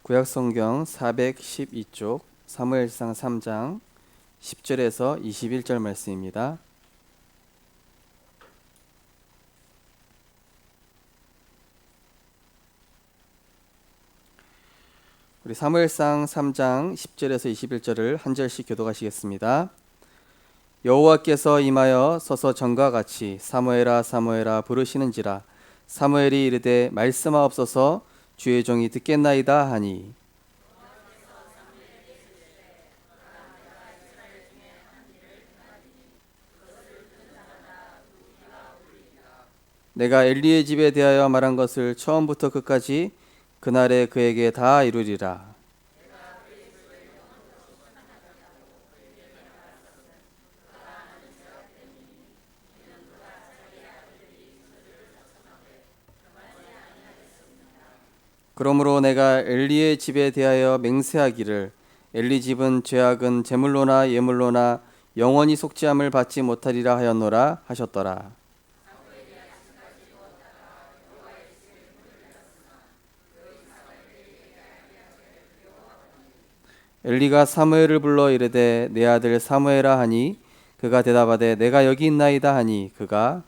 구약성경 412쪽 사무엘상 3장 10절에서 21절 말씀입니다. 우리 사무엘상 3장 10절에서 21절을 한 절씩 교독하시겠습니다. 여호와께서 임하여 서서 전과 같이 사무엘아 사무엘아 부르시는지라 사무엘이 이르되 말씀하옵소서 주의 종이 듣겠나이다 하니 내가 엘리의 집에 대하여 말한 것을 처음부터 끝까지 그날에 그에게 다 이루리라. 그러므로 내가 엘리의 집에 대하여 맹세하기를 엘리 집은 죄악은 제물로나 예물로나 영원히 속죄함을 받지 못하리라 하였노라 하셨더라. 엘리가 사무엘을 불러 이르되 내 아들 사무엘아 하니 그가 대답하되 내가 여기 있나이다 하니 그가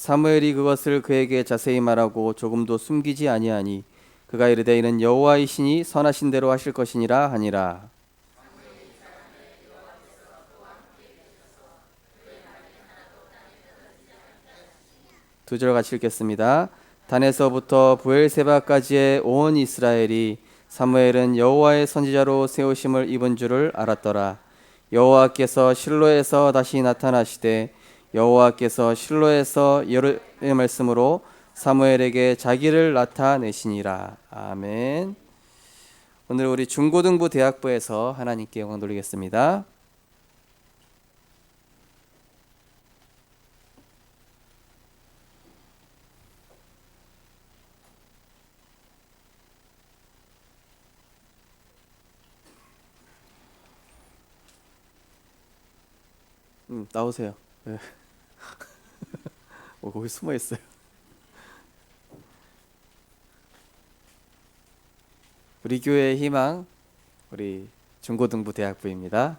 사무엘이 그것을 그에게 자세히 말하고 조금도 숨기지 아니하니 그가 이르되 이는 여호와의 신이 선하신 대로 하실 것이니라 하니라. 두 절 같이 읽겠습니다. 단에서부터 부엘세바까지의 온 이스라엘이 사무엘은 여호와의 선지자로 세우심을 입은 줄을 알았더라. 여호와께서 실로에서 다시 나타나시되 여호와께서 실로에서 여호와의 말씀으로 사무엘에게 자기를 나타내시니라. 아멘. 오늘 우리 중고등부 대학부에서 하나님께 영광 돌리겠습니다. 나오세요. 네. 거기 숨어 있어요. 우리 교회의 희망, 우리 중고등부 대학부입니다.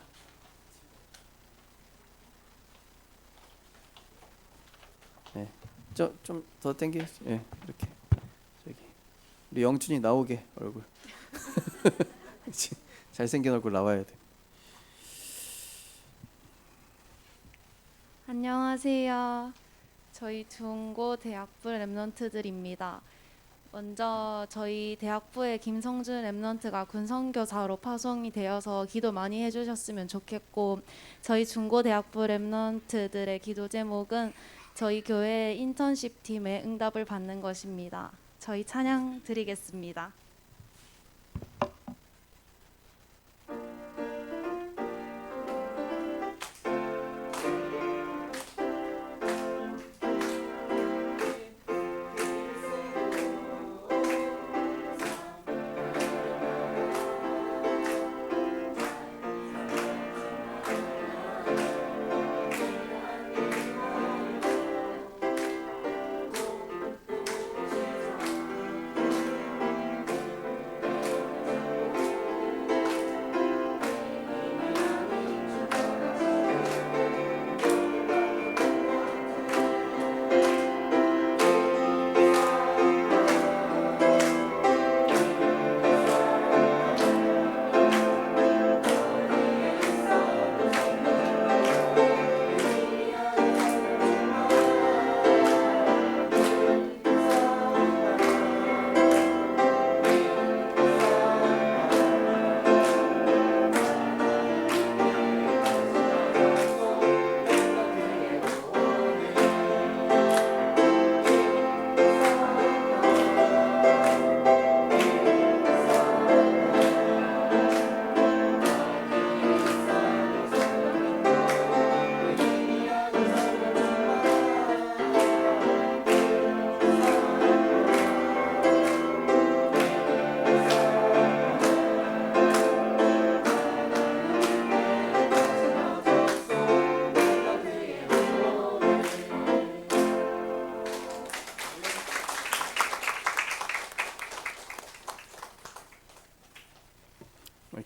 네. 좀 더 당겨. 네, 이렇게. 저기 우리 영준이 나오게 얼굴. 잘생긴 얼굴 나와야 돼. 안녕하세요. 저희 중고 대학부 랩런트들입니다. 먼저 저희 대학부의 김성준 랩런트가 군선교사로 파송이 되어서 기도 많이 해주셨으면 좋겠고, 저희 중고 대학부 랩런트들의 기도 제목은 저희 교회 인턴십 팀의 응답을 받는 것입니다. 저희 찬양 드리겠습니다.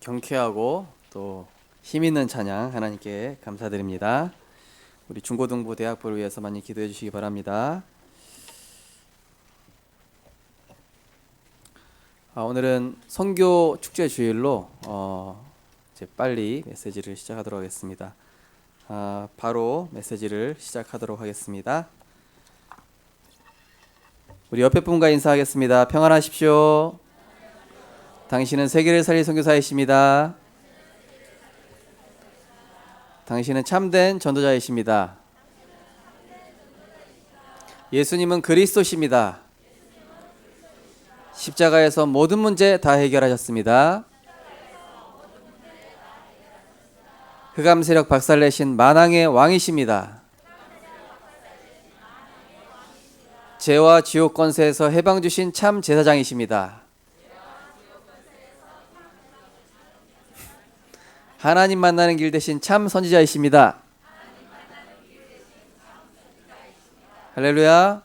경쾌하고 또 힘있는 찬양 하나님께 감사드립니다. 우리 중고등부 대학부를 위해서 많이 기도해 주시기 바랍니다. 오늘은 선교 축제 주일로 이제 빨리 메시지를 시작하도록 하겠습니다. 바로 메시지를 시작하도록 하겠습니다. 우리 옆에 분과 인사하겠습니다. 평안하십시오. 당신은 세계를 살릴 선교사이십니다. 당신은 참된 전도자이십니다. 예수님은 그리스도십니다. 십자가에서 모든 문제 다 해결하셨습니다. 흑암 세력 박살내신 만왕의 왕이십니다. 죄와 지옥 권세에서 해방 주신 참 제사장이십니다. 하나님 만나는 길 대신 참 선지자이십니다. 할렐루야.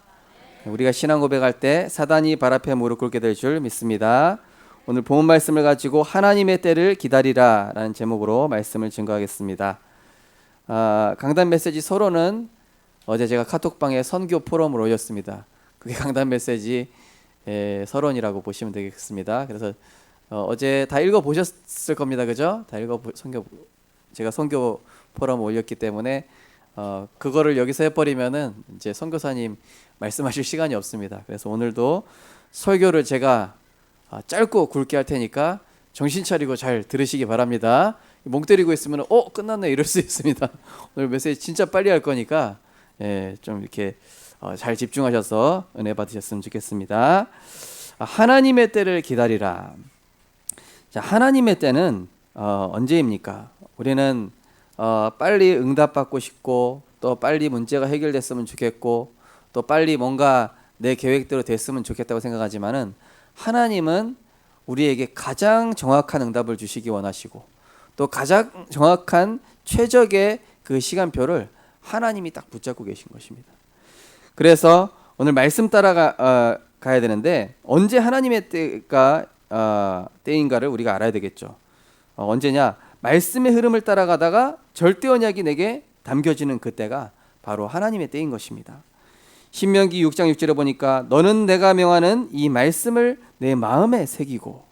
우리가 신앙 고백할 때 사단이 발 앞에 무릎 꿇게 될 줄 믿습니다. 오늘 본문 말씀을 가지고 하나님의 때를 기다리라 라는 제목으로 말씀을 증거하겠습니다. 강단 메시지 서론은 어제 제가 카톡방에 선교 포럼을 올렸습니다. 그게 강단 메시지 서론이라고 보시면 되겠습니다. 그래서 어제 다 읽어보셨을 겁니다. 그죠? 다 제가 선교 포럼 올렸기 때문에 그거를 여기서 해버리면은 이제 선교사님 말씀하실 시간이 없습니다. 그래서 오늘도 설교를 제가 짧고 굵게 할 테니까 정신 차리고 잘 들으시기 바랍니다. 멍 때리고 있으면 끝났네 이럴 수 있습니다. 오늘 메시지 진짜 빨리 할 거니까 좀 이렇게 잘 집중하셔서 은혜 받으셨으면 좋겠습니다. 하나님의 때를 기다리라. 자, 하나님의 때는 언제입니까? 우리는 빨리 응답받고 싶고 또 빨리 문제가 해결됐으면 좋겠고 또 빨리 뭔가 내 계획대로 됐으면 좋겠다고 생각하지만은 하나님은 우리에게 가장 정확한 응답을 주시기 원하시고 또 가장 정확한 최적의 그 시간표를 하나님이 딱 붙잡고 계신 것입니다. 그래서 오늘 말씀 따라가야 되는데 언제 하나님의 때가 때인가를 우리가 알아야 되겠죠. 언제냐? 말씀의 흐름을 따라가다가 절대 언약이 내게 담겨지는 그때가 바로 하나님의 때인 것입니다. 신명기 6장 6절에 보니까 너는 내가 명하는 이 말씀을 내 마음에 새기고,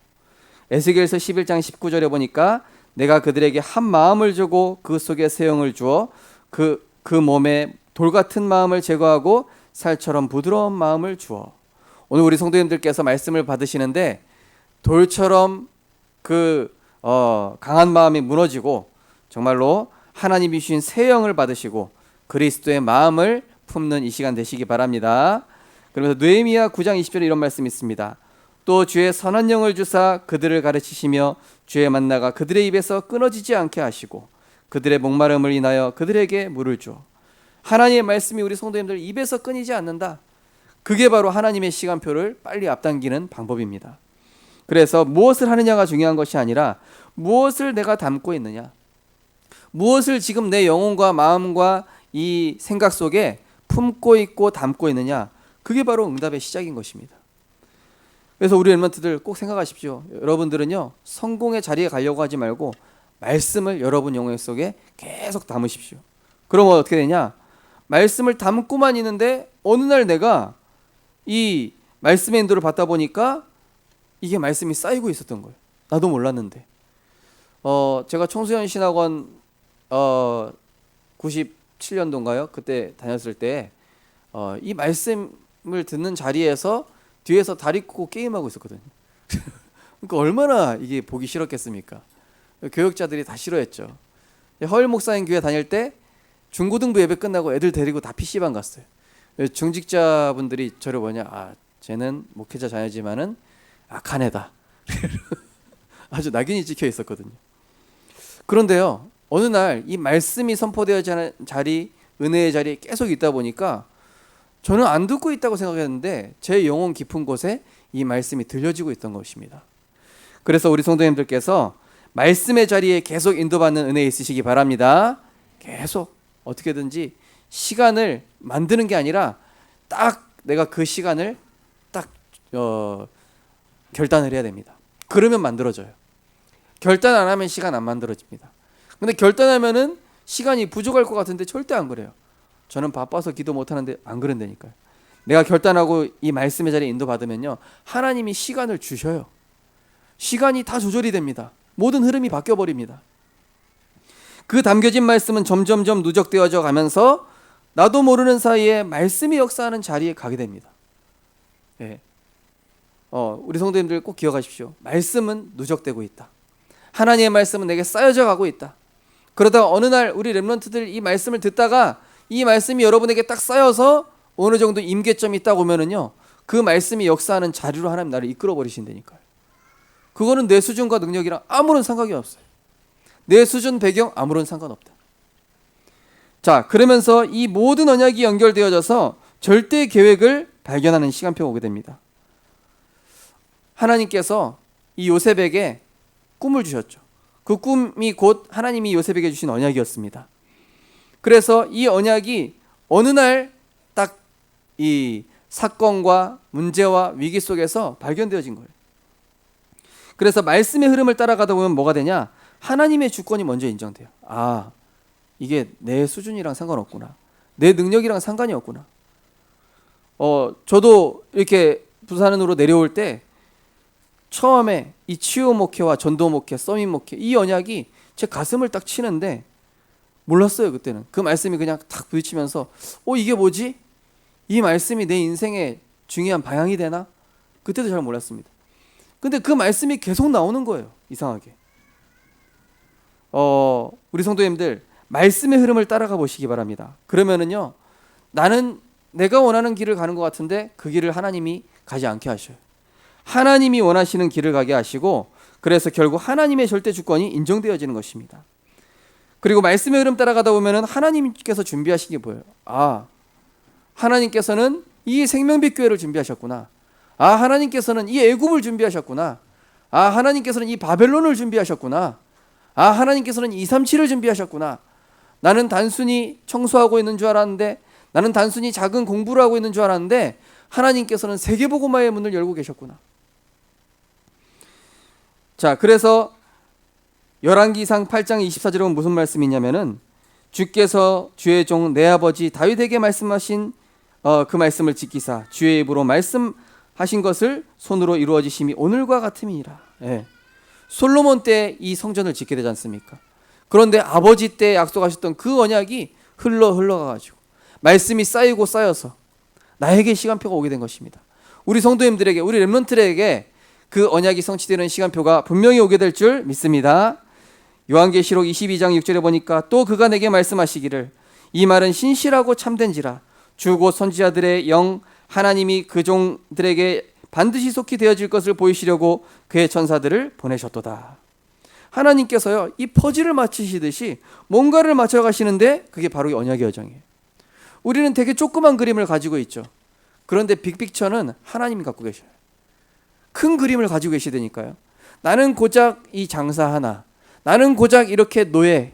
에스겔서 11장 19절에 보니까 내가 그들에게 한 마음을 주고 그 속에 새 영을 주어 그 몸에 돌 같은 마음을 제거하고 살처럼 부드러운 마음을 주어. 오늘 우리 성도님들께서 말씀을 받으시는데 돌처럼 강한 마음이 무너지고 정말로 하나님이 주신 새 영을 받으시고 그리스도의 마음을 품는 이 시간 되시기 바랍니다. 그러면서 느헤미야 9장 20절에 이런 말씀이 있습니다. 또 주의 선한 영을 주사 그들을 가르치시며 주의 만나가 그들의 입에서 끊어지지 않게 하시고 그들의 목마름을 인하여 그들에게 물을 줘. 하나님의 말씀이 우리 성도님들 입에서 끊이지 않는다. 그게 바로 하나님의 시간표를 빨리 앞당기는 방법입니다. 그래서 무엇을 하느냐가 중요한 것이 아니라 무엇을 내가 담고 있느냐, 무엇을 지금 내 영혼과 마음과 이 생각 속에 품고 있고 담고 있느냐, 그게 바로 응답의 시작인 것입니다. 그래서 우리 랩런트들 꼭 생각하십시오. 여러분들은요, 성공의 자리에 가려고 하지 말고 말씀을 여러분 영혼 속에 계속 담으십시오. 그러면 어떻게 되냐? 말씀을 담고만 있는데 어느 날 내가 이 말씀의 인도를 받다 보니까 이게 말씀이 쌓이고 있었던 거예요. 나도 몰랐는데. 제가 청소년 신학원 97년도인가요? 그때 다녔을 때 이 말씀을 듣는 자리에서 뒤에서 다리 꽂고 게임하고 있었거든요. 그러니까 얼마나 이게 보기 싫었겠습니까? 교육자들이 다 싫어했죠. 허일 목사님 교회 다닐 때 중고등부 예배 끝나고 애들 데리고 다 PC방 갔어요. 중직자분들이 저를 쟤는 목회자 자녀지만은 악한 애다. 아주 낙인이 찍혀 있었거든요. 그런데요, 어느 날 이 말씀이 선포되어지는 자리, 은혜의 자리에 계속 있다 보니까 저는 안 듣고 있다고 생각했는데 제 영혼 깊은 곳에 이 말씀이 들려지고 있던 것입니다. 그래서 우리 성도님들께서 말씀의 자리에 계속 인도받는 은혜 있으시기 바랍니다. 계속 어떻게든지 시간을 만드는 게 아니라 딱 내가 그 시간을 딱 결단을 해야 됩니다. 그러면 만들어져요. 결단 안 하면 시간 안 만들어집니다. 근데 결단하면은 시간이 부족할 것 같은데 절대 안 그래요. 저는 바빠서 기도 못 하는데 안 그런다니까요. 내가 결단하고 이 말씀의 자리에 인도받으면요, 하나님이 시간을 주셔요. 시간이 다 조절이 됩니다. 모든 흐름이 바뀌어 버립니다. 그 담겨진 말씀은 점점점 누적되어져 가면서 나도 모르는 사이에 말씀이 역사하는 자리에 가게 됩니다. 예. 우리 성도님들 꼭 기억하십시오. 말씀은 누적되고 있다. 하나님의 말씀은 내게 쌓여져 가고 있다. 그러다가 어느 날 우리 렘넌트들 이 말씀을 듣다가 이 말씀이 여러분에게 딱 쌓여서 어느 정도 임계점이 딱 오면은요, 그 말씀이 역사하는 자리로 하나님 나를 이끌어 버리신다니까요. 그거는 내 수준과 능력이랑 아무런 상관이 없어요. 내 수준 배경 아무런 상관없다. 자, 그러면서 이 모든 언약이 연결되어져서 절대 계획을 발견하는 시간표가 오게 됩니다. 하나님께서 이 요셉에게 꿈을 주셨죠. 그 꿈이 곧 하나님이 요셉에게 주신 언약이었습니다. 그래서 이 언약이 어느 날 딱 이 사건과 문제와 위기 속에서 발견되어진 거예요. 그래서 말씀의 흐름을 따라가다 보면 뭐가 되냐? 하나님의 주권이 먼저 인정돼요. 아, 이게 내 수준이랑 상관없구나. 내 능력이랑 상관이 없구나. 저도 이렇게 부산으로 내려올 때 처음에 이 치유 목회와 전도 목회, 서밋 목회 이 언약이 제 가슴을 딱 치는데 몰랐어요. 그때는 그 말씀이 그냥 탁 부딪히면서 이게 뭐지? 이 말씀이 내 인생의 중요한 방향이 되나? 그때도 잘 몰랐습니다. 근데 그 말씀이 계속 나오는 거예요. 이상하게. 우리 성도님들 말씀의 흐름을 따라가 보시기 바랍니다. 그러면은요, 나는 내가 원하는 길을 가는 것 같은데 그 길을 하나님이 가지 않게 하셔요. 하나님이 원하시는 길을 가게 하시고, 그래서 결국 하나님의 절대 주권이 인정되어지는 것입니다. 그리고 말씀의 흐름 따라가다 보면은 하나님께서 준비하신 게 보여요. 아, 하나님께서는 이 생명빛 교회를 준비하셨구나. 아, 하나님께서는 이 애굽을 준비하셨구나. 아, 하나님께서는 이 바벨론을 준비하셨구나. 아, 하나님께서는 237을 준비하셨구나. 나는 단순히 청소하고 있는 줄 알았는데, 나는 단순히 작은 공부를 하고 있는 줄 알았는데 하나님께서는 세계복음화의 문을 열고 계셨구나. 자, 그래서 열왕기상 8장 24절에 보면 무슨 말씀이 있냐면은, 주께서 주의 종 내 아버지 다윗에게 말씀하신 그 말씀을 지키사 주의 입으로 말씀하신 것을 손으로 이루어지심이 오늘과 같음이니라. 예. 솔로몬 때 이 성전을 짓게 되지 않습니까? 그런데 아버지 때 약속하셨던 그 언약이 흘러가가지고 말씀이 쌓이고 쌓여서 나에게 시간표가 오게 된 것입니다. 우리 성도님들에게, 우리 렘넌트들에게 그 언약이 성취되는 시간표가 분명히 오게 될 줄 믿습니다. 요한계시록 22장 6절에 보니까 또 그가 내게 말씀하시기를 이 말은 신실하고 참된지라 주 곧 선지자들의 영 하나님이 그 종들에게 반드시 속히 되어질 것을 보이시려고 그의 천사들을 보내셨도다. 하나님께서요, 이 퍼즐을 맞추시듯이 뭔가를 맞춰 가시는데 그게 바로 이 언약의 여정이에요. 우리는 되게 조그만 그림을 가지고 있죠. 그런데 빅픽처는 하나님이 갖고 계셔요. 큰 그림을 가지고 계시다니까요. 나는 고작 이 장사 하나, 나는 고작 이렇게 노예,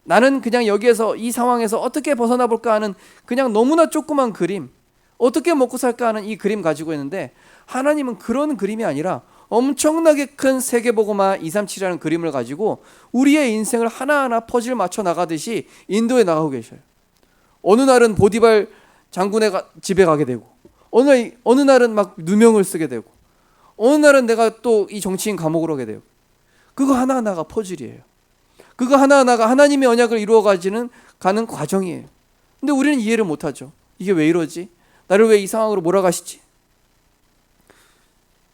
나는 그냥 여기에서 이 상황에서 어떻게 벗어나 볼까 하는 그냥 너무나 조그만 그림, 어떻게 먹고 살까 하는 이 그림 가지고 있는데, 하나님은 그런 그림이 아니라 엄청나게 큰 세계복음화 237이라는 그림을 가지고 우리의 인생을 하나하나 퍼즐 맞춰 나가듯이 인도에 나가고 계셔요. 어느 날은 보디발 장군의 집에 가게 되고, 어느 날은 막 누명을 쓰게 되고, 어느 날은 내가 또 이 정치인 감옥으로 오게 되고, 그거 하나하나가 퍼즐이에요. 그거 하나하나가 하나님의 언약을 이루어가는 과정이에요. 근데 우리는 이해를 못하죠. 이게 왜 이러지? 나를 왜 이 상황으로 몰아가시지?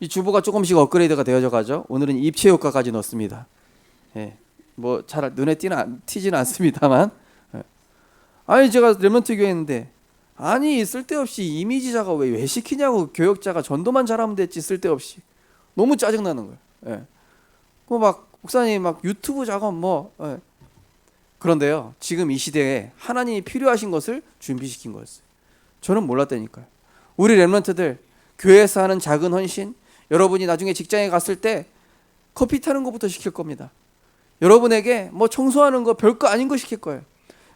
이 주보가 조금씩 업그레이드가 되어져 가죠. 오늘은 입체 효과까지 넣습니다. 예, 뭐 잘 눈에 튀지는 않습니다만, 예. 아니 제가 렘넌트 교회 했는데, 아니 쓸데없이 이미지 작업 왜 시키냐고. 교역자가 전도만 잘하면 됐지, 쓸데없이. 너무 짜증나는 거예요. 예. 막 목사님 막 유튜브 작업 뭐. 예. 그런데요, 지금 이 시대에 하나님이 필요하신 것을 준비시킨 거였어요. 저는 몰랐다니까요. 우리 렘넌트들 교회에서 하는 작은 헌신, 여러분이 나중에 직장에 갔을 때 커피 타는 것부터 시킬 겁니다. 여러분에게 뭐 청소하는 거 별거 아닌 거 시킬 거예요.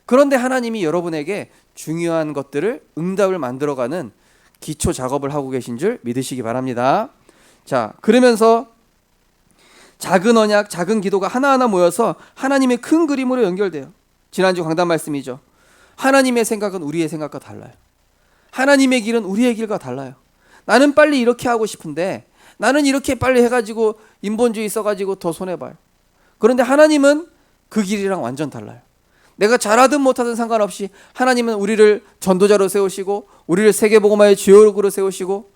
그런데 하나님이 여러분에게 중요한 것들을 응답을 만들어가는 기초 작업을 하고 계신 줄 믿으시기 바랍니다. 자, 그러면서 작은 언약, 작은 기도가 하나하나 모여서 하나님의 큰 그림으로 연결돼요. 지난주 강단 말씀이죠. 하나님의 생각은 우리의 생각과 달라요. 하나님의 길은 우리의 길과 달라요. 나는 빨리 이렇게 하고 싶은데, 나는 이렇게 빨리 해가지고 인본주의 써가지고 더 손해봐요. 그런데 하나님은 그 길이랑 완전 달라요. 내가 잘하든 못하든 상관없이 하나님은 우리를 전도자로 세우시고, 우리를 세계복음화의 주역으로 세우시고,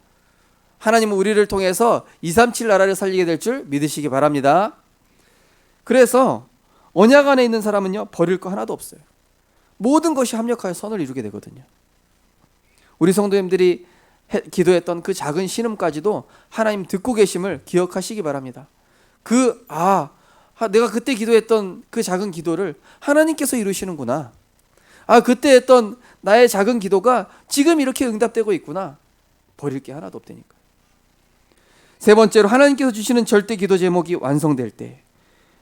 하나님은 우리를 통해서 237 나라를 살리게 될 줄 믿으시기 바랍니다. 그래서 언약 안에 있는 사람은요, 버릴 거 하나도 없어요. 모든 것이 합력하여 선을 이루게 되거든요. 우리 성도님들이 기도했던 그 작은 신음까지도 하나님 듣고 계심을 기억하시기 바랍니다. 내가 그때 기도했던 그 작은 기도를 하나님께서 이루시는구나. 그때 했던 나의 작은 기도가 지금 이렇게 응답되고 있구나. 버릴 게 하나도 없다니까. 세 번째로, 하나님께서 주시는 절대 기도 제목이 완성될 때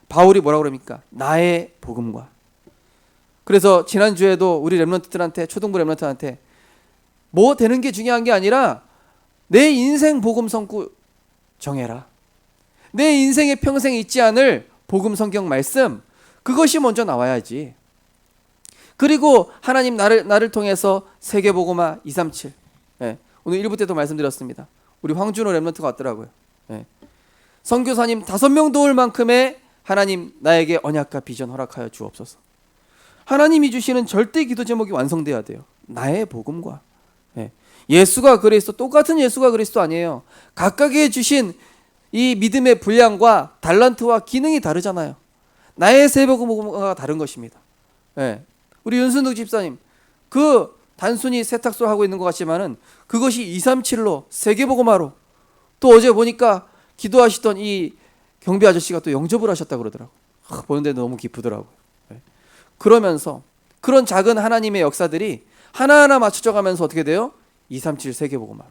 바울이 뭐라고 그럽니까? 나의 복음과. 그래서 지난주에도 우리 렘넌트들한테, 초등부 렘넌트한테 뭐 되는 게 중요한 게 아니라 내 인생 복음 성구 정해라. 내 인생에 평생 잊지 않을 복음 성경 말씀, 그것이 먼저 나와야지. 그리고 하나님 나를 통해서 세계복음화 237. 오늘 1부 때도 말씀드렸습니다. 우리 황준호 렘넌트가 왔더라고요. 선교사님 5명 도울 만큼의 하나님 나에게 언약과 비전 허락하여 주옵소서. 하나님이 주시는 절대 기도 제목이 완성돼야 돼요. 나의 복음과. 예수가 그리스도, 똑같은 예수가 그리스도 아니에요. 각각의 주신 이 믿음의 분량과 달란트와 기능이 다르잖아요. 나의 세복음과 다른 것입니다. 우리 윤순득 집사님, 그 단순히 세탁소 하고 있는 것 같지만은 그것이 237로 세계복음화로, 또 어제 보니까 기도하시던 이 경비 아저씨가 또 영접을 하셨다고 그러더라고요. 보는데 너무 기쁘더라고요. 그러면서 그런 작은 하나님의 역사들이 하나하나 맞춰져 가면서 어떻게 돼요? 237 세계복음화로.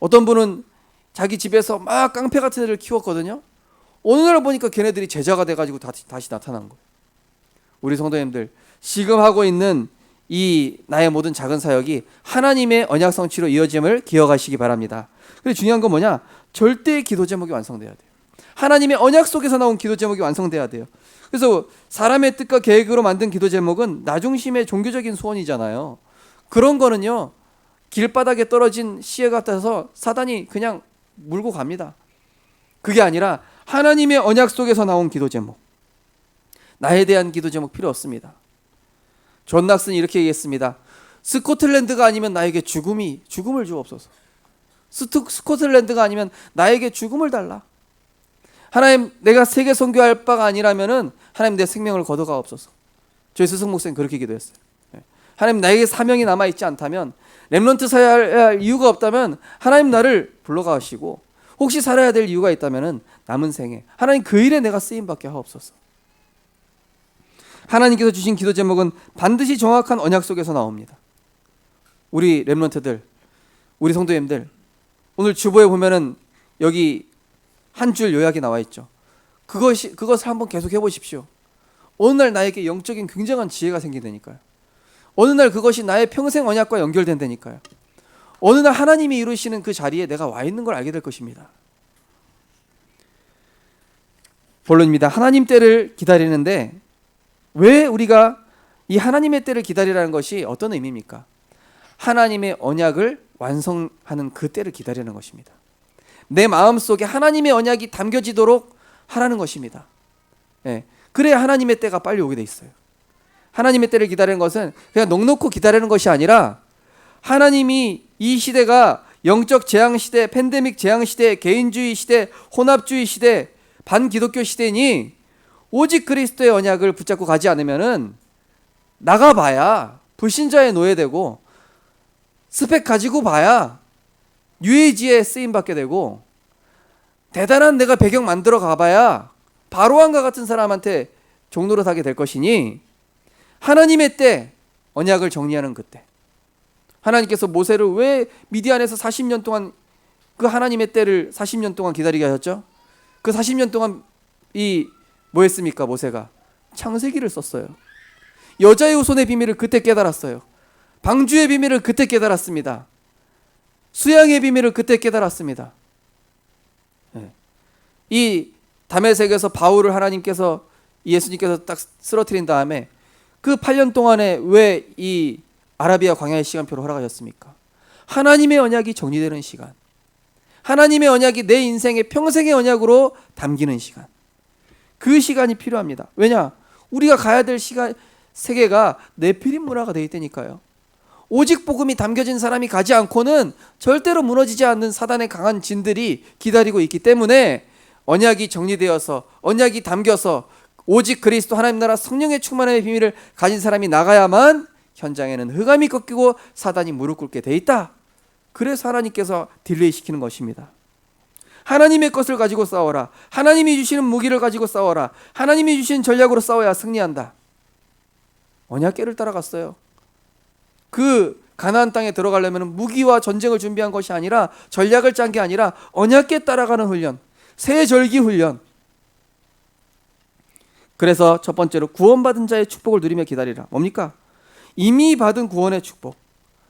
어떤 분은 자기 집에서 막 깡패 같은 애를 키웠거든요. 어느 날 보니까 걔네들이 제자가 돼가지고 다시 나타난 거예요. 우리 성도님들, 지금 하고 있는 이 나의 모든 작은 사역이 하나님의 언약 성취로 이어짐을 기억하시기 바랍니다. 그리고 중요한 건 뭐냐? 절대 기도 제목이 완성돼야 돼요. 하나님의 언약 속에서 나온 기도 제목이 완성돼야 돼요. 그래서 사람의 뜻과 계획으로 만든 기도 제목은 나 중심의 종교적인 소원이잖아요. 그런 거는요, 길바닥에 떨어진 씨앗 같아서 사단이 그냥 물고 갑니다. 그게 아니라 하나님의 언약 속에서 나온 기도 제목, 나에 대한 기도 제목 필요 없습니다. 존 낙슨이 이렇게 얘기했습니다. 스코틀랜드가 아니면 나에게 죽음을 주옵소서. 스코틀랜드가 아니면 나에게 죽음을 달라. 하나님, 내가 세계 선교할 바가 아니라면은 하나님 내 생명을 거둬가옵소서. 저희 스승 목사님 그렇게 기도했어요. 하나님, 나에게 사명이 남아 있지 않다면, 렘넌트 살아야 이유가 없다면 하나님 나를 불러가시고, 혹시 살아야 될 이유가 있다면은 남은 생에 하나님 그 일에 내가 쓰임 받게 하옵소서. 하나님께서 주신 기도 제목은 반드시 정확한 언약 속에서 나옵니다. 우리 렘넌트들, 우리 성도님들, 오늘 주보에 보면은 여기 한 줄 요약이 나와 있죠. 그것을 한번 계속 해보십시오. 어느 날 나에게 영적인 굉장한 지혜가 생긴다니까요. 어느 날 그것이 나의 평생 언약과 연결된다니까요. 어느 날 하나님이 이루시는 그 자리에 내가 와 있는 걸 알게 될 것입니다. 본론입니다. 하나님 때를 기다리는데, 왜 우리가 이 하나님의 때를 기다리라는 것이 어떤 의미입니까? 하나님의 언약을 완성하는 그 때를 기다리는 것입니다. 내 마음속에 하나님의 언약이 담겨지도록 하라는 것입니다. 그래야 하나님의 때가 빨리 오게 돼 있어요. 하나님의 때를 기다리는 것은 그냥 넋놓고 기다리는 것이 아니라, 하나님이 이 시대가 영적 재앙 시대, 팬데믹 재앙 시대, 개인주의 시대, 혼합주의 시대, 반기독교 시대니 오직 그리스도의 언약을 붙잡고 가지 않으면은 나가봐야 불신자의 노예되고, 스펙 가지고 봐야 유해지에 쓰임받게 되고, 대단한 내가 배경 만들어 가봐야 바로왕과 같은 사람한테 종노릇하게 될 것이니, 하나님의 때, 언약을 정리하는 그때, 하나님께서 모세를 왜 미디안에서 40년 동안 그 하나님의 때를 40년 동안 기다리게 하셨죠? 그 40년 동안 뭐 했습니까? 모세가 창세기를 썼어요. 여자의 후손의 비밀을 그때 깨달았어요. 방주의 비밀을 그때 깨달았습니다. 수양의 비밀을 그때 깨달았습니다. 이 다메섹에서 바울을 하나님께서 예수님께서 딱 쓰러뜨린 다음에 그 8년 동안에 왜 이 아라비아 광야의 시간표를 허락하셨습니까? 하나님의 언약이 정리되는 시간, 하나님의 언약이 내 인생의 평생의 언약으로 담기는 시간, 그 시간이 필요합니다. 왜냐? 우리가 가야 될 시간 세계가 네피림 문화가 되어 있다니까요. 오직 복음이 담겨진 사람이 가지 않고는 절대로 무너지지 않는 사단의 강한 진들이 기다리고 있기 때문에 언약이 정리되어서 언약이 담겨서 오직 그리스도 하나님 나라 성령의 충만함의 비밀을 가진 사람이 나가야만 현장에는 흑암이 꺾이고 사단이 무릎 꿇게 돼 있다. 그래서 하나님께서 딜레이 시키는 것입니다. 하나님의 것을 가지고 싸워라. 하나님이 주시는 무기를 가지고 싸워라. 하나님이 주신 전략으로 싸워야 승리한다. 언약궤를 따라갔어요. 그 가나안 땅에 들어가려면 무기와 전쟁을 준비한 것이 아니라, 전략을 짠 게 아니라 언약궤 따라가는 훈련, 새 절기 훈련. 그래서 첫 번째로 구원받은 자의 축복을 누리며 기다리라. 뭡니까? 이미 받은 구원의 축복.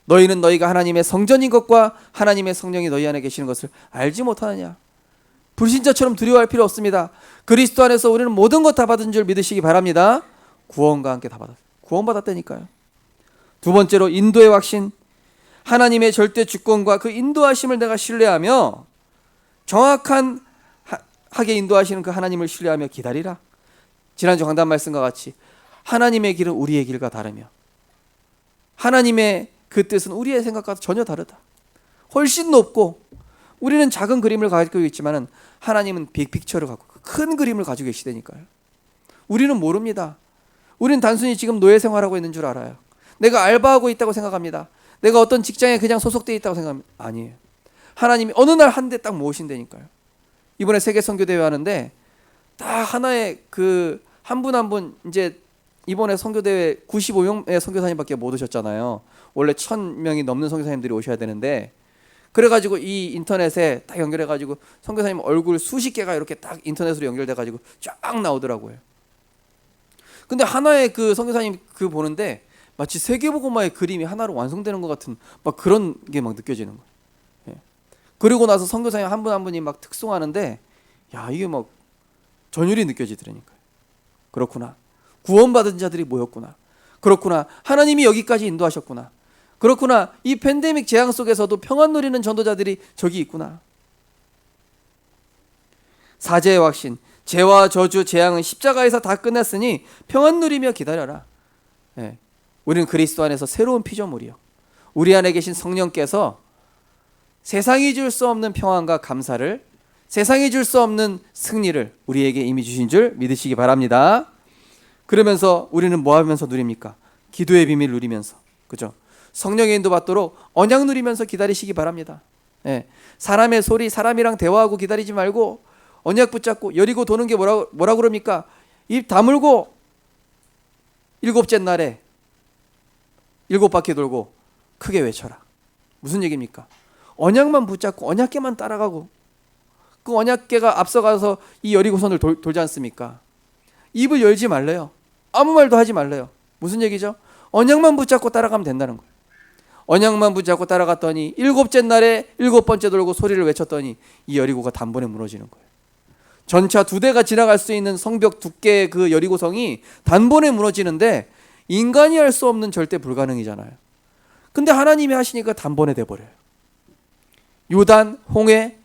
너희는 너희가 하나님의 성전인 것과 하나님의 성령이 너희 안에 계시는 것을 알지 못하느냐? 불신자처럼 두려워할 필요 없습니다. 그리스도 안에서 우리는 모든 것 다 받은 줄 믿으시기 바랍니다. 구원과 함께 다 받았어요. 구원받았다니까요. 두 번째로 인도의 확신. 하나님의 절대 주권과 그 인도하심을 내가 신뢰하며 정확한 하게 인도하시는 그 하나님을 신뢰하며 기다리라. 지난주 강단 말씀과 같이 하나님의 길은 우리의 길과 다르며 하나님의 그 뜻은 우리의 생각과 전혀 다르다. 훨씬 높고 우리는 작은 그림을 가지고 있지만 하나님은 빅픽처를 갖고 큰 그림을 가지고 계시다니까요. 우리는 모릅니다. 우리는 단순히 지금 노예 생활하고 있는 줄 알아요. 내가 알바하고 있다고 생각합니다. 내가 어떤 직장에 그냥 소속되어 있다고 생각합니다. 아니에요. 하나님이 어느 날 한 대 딱 모으신다니까요. 이번에 세계 선교대회 하는데 딱 하나의 그 한 분 한 분 이제 이번에 선교대회 95명의 선교사님밖에 못 오셨잖아요. 원래 1000명이 넘는 선교사님들이 오셔야 되는데, 그래가지고 이 인터넷에 딱 연결해가지고 선교사님 얼굴 수십 개가 이렇게 딱 인터넷으로 연결돼가지고 쫙 나오더라고요. 근데 하나의 그 선교사님 그 보는데 마치 세계복음화의 그림이 하나로 완성되는 것 같은 막 그런 게 막 느껴지는 거예요. 예. 그리고 나서 선교사님 한 분 한 분이 막 특송하는데, 야, 이게 막 전율이 느껴지더라니까요. 그렇구나. 구원받은 자들이 모였구나. 그렇구나. 하나님이 여기까지 인도하셨구나. 그렇구나. 이 팬데믹 재앙 속에서도 평안 누리는 전도자들이 저기 있구나. 사제의 확신. 죄와 저주, 재앙은 십자가에서 다 끝났으니 평안 누리며 기다려라. 예. 우리는 그리스도 안에서 새로운 피조물이요. 우리 안에 계신 성령께서 세상이 줄 수 없는 평안과 감사를, 세상이 줄 수 없는 승리를 우리에게 이미 주신 줄 믿으시기 바랍니다. 그러면서 우리는 뭐 하면서 누립니까? 기도의 비밀 누리면서, 그죠? 성령의 인도 받도록 언약 누리면서 기다리시기 바랍니다. 예. 사람의 소리, 사람이랑 대화하고 기다리지 말고 언약 붙잡고, 여리고 도는 게 뭐라 그럽니까? 입 다물고 7째 날에 7바퀴 돌고 크게 외쳐라. 무슨 얘기입니까? 언약만 붙잡고 언약궤만 따라가고, 그 언약궤가 앞서가서 이 여리고선을 돌지 않습니까? 입을 열지 말래요. 아무 말도 하지 말래요. 무슨 얘기죠? 언약만 붙잡고 따라가면 된다는 거예요. 언약만 붙잡고 따라갔더니 7째 날에 7번째 돌고 소리를 외쳤더니 이 여리고가 단번에 무너지는 거예요. 전차 2대가 지나갈 수 있는 성벽 두께의 그 여리고성이 단번에 무너지는데 인간이 할 수 없는 절대 불가능이잖아요. 근데 하나님이 하시니까 단번에 돼버려요. 요단, 홍해,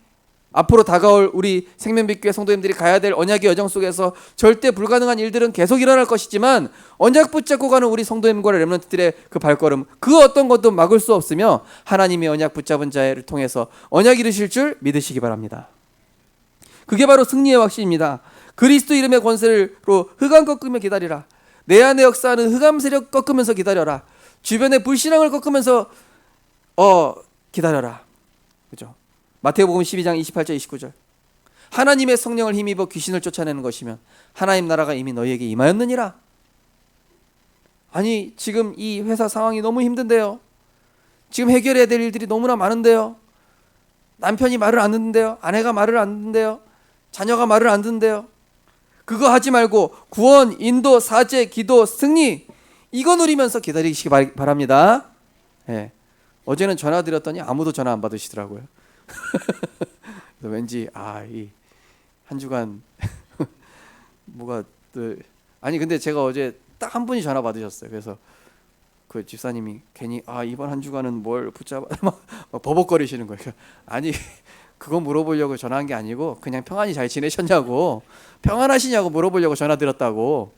앞으로 다가올 우리 생명빛교회 성도님들이 가야 될 언약의 여정 속에서 절대 불가능한 일들은 계속 일어날 것이지만, 언약 붙잡고 가는 우리 성도님과 렘넌트들의 그 발걸음, 그 어떤 것도 막을 수 없으며 하나님의 언약 붙잡은 자를 통해서 언약 이루실 줄 믿으시기 바랍니다. 그게 바로 승리의 확신입니다. 그리스도 이름의 권세로 흑암 꺾으며 기다리라. 내 안에 역사하는 흑암 세력 꺾으면서 기다려라. 주변의 불신앙을 꺾으면서 기다려라. 그죠? 마태복음 12장 28절 29절. 하나님의 성령을 힘입어 귀신을 쫓아내는 것이면 하나님 나라가 이미 너희에게 임하였느니라. 아니, 지금 이 회사 상황이 너무 힘든데요. 지금 해결해야 될 일들이 너무나 많은데요. 남편이 말을 안 듣는데요. 아내가 말을 안 듣는데요. 자녀가 말을 안 듣는데요. 그거 하지 말고 구원, 인도, 사제, 기도, 승리, 이거 누리면서 기다리시기 바랍니다. 예. 어제는 전화 드렸더니 아무도 전화 안 받으시더라고요. 왠지 이 한 주간 뭐가 아니 근데 제가 어제 딱 한 분이 전화 받으셨어요. 그래서 그 집사님이 괜히 이번 한 주간은 뭘 붙잡아 막 버벅거리시는 거예요. 아니 그거 물어보려고 전화한 게 아니고 그냥 평안히 잘 지내셨냐고, 평안하시냐고 물어보려고 전화 드렸다고.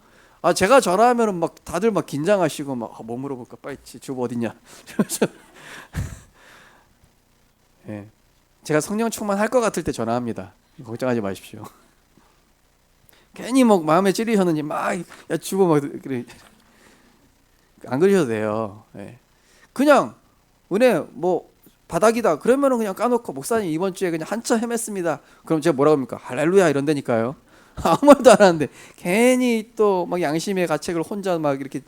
제가 전화하면은 막 다들 막 긴장하시고 막 뭐 물어볼까, 빨리 주부 어딨냐. 그래서 예, 제가 성령 충만할 것 같을 때 전화합니다. 걱정하지 마십시오. 괜히 뭐 마음에 찔리셨는지 막 야 주부 막 그래, 안 그러셔도 돼요. 예. 그냥 은혜 뭐 바닥이다 그러면은 그냥 까놓고 목사님 이번 주에 그냥 한참 헤맸습니다. 그럼 제가 뭐라고 합니까? 할렐루야 이런다니까요. 아무 말도 안 하는데 괜히 또 막 양심의 가책을 혼자 막 이렇게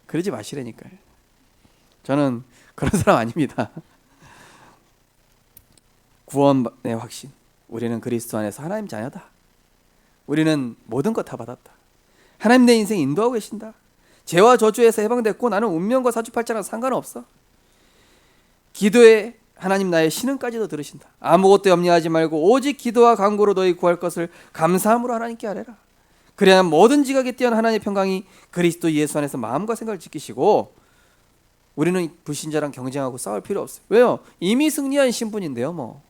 그러지 마시라니까요. 저는 그런 사람 아닙니다. 구원의 확신. 우리는 그리스도 안에서 하나님 자녀다. 우리는 모든 것 다 받았다. 하나님 내 인생 인도하고 계신다. 죄와 저주에서 해방됐고 나는 운명과 사주팔자랑 상관없어. 기도에 하나님 나의 신음까지도 들으신다. 아무것도 염려하지 말고 오직 기도와 간구로 너희 구할 것을 감사함으로 하나님께 아뢰라. 그래야 모든 지각에 뛰어난 하나님의 평강이 그리스도 예수 안에서 마음과 생각을 지키시고, 우리는 불신자랑 경쟁하고 싸울 필요 없어요. 왜요? 이미 승리한 신분인데요. 뭐.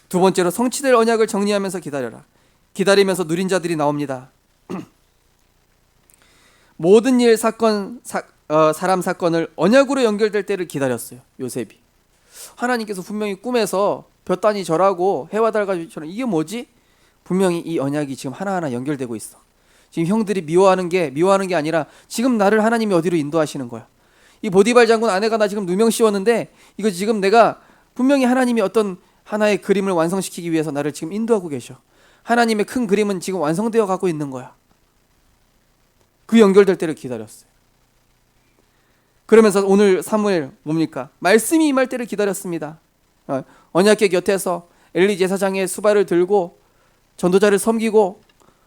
두 번째로 성취될 언약을 정리하면서 기다려라. 기다리면서 누린 자들이 나옵니다. 모든 일 사건 사람 사건을 언약으로 연결될 때를 기다렸어요. 요셉이. 하나님께서 분명히 꿈에서 볕단이 절하고 해와 달과 저런, 이게 뭐지? 분명히 이 언약이 지금 하나하나 연결되고 있어. 지금 형들이 미워하는 게 아니라 지금 나를 하나님이 어디로 인도하시는 거야. 이 보디발 장군 아내가 나 지금 누명 씌웠는데 이거 지금 내가 분명히 하나님이 어떤 하나의 그림을 완성시키기 위해서 나를 지금 인도하고 계셔. 하나님의 큰 그림은 지금 완성되어 가고 있는 거야. 그 연결될 때를 기다렸어요. 그러면서 오늘 사무엘 뭡니까? 말씀이 임할 때를 기다렸습니다. 언약궤 곁에서 엘리 제사장의 수발을 들고 전도자를 섬기고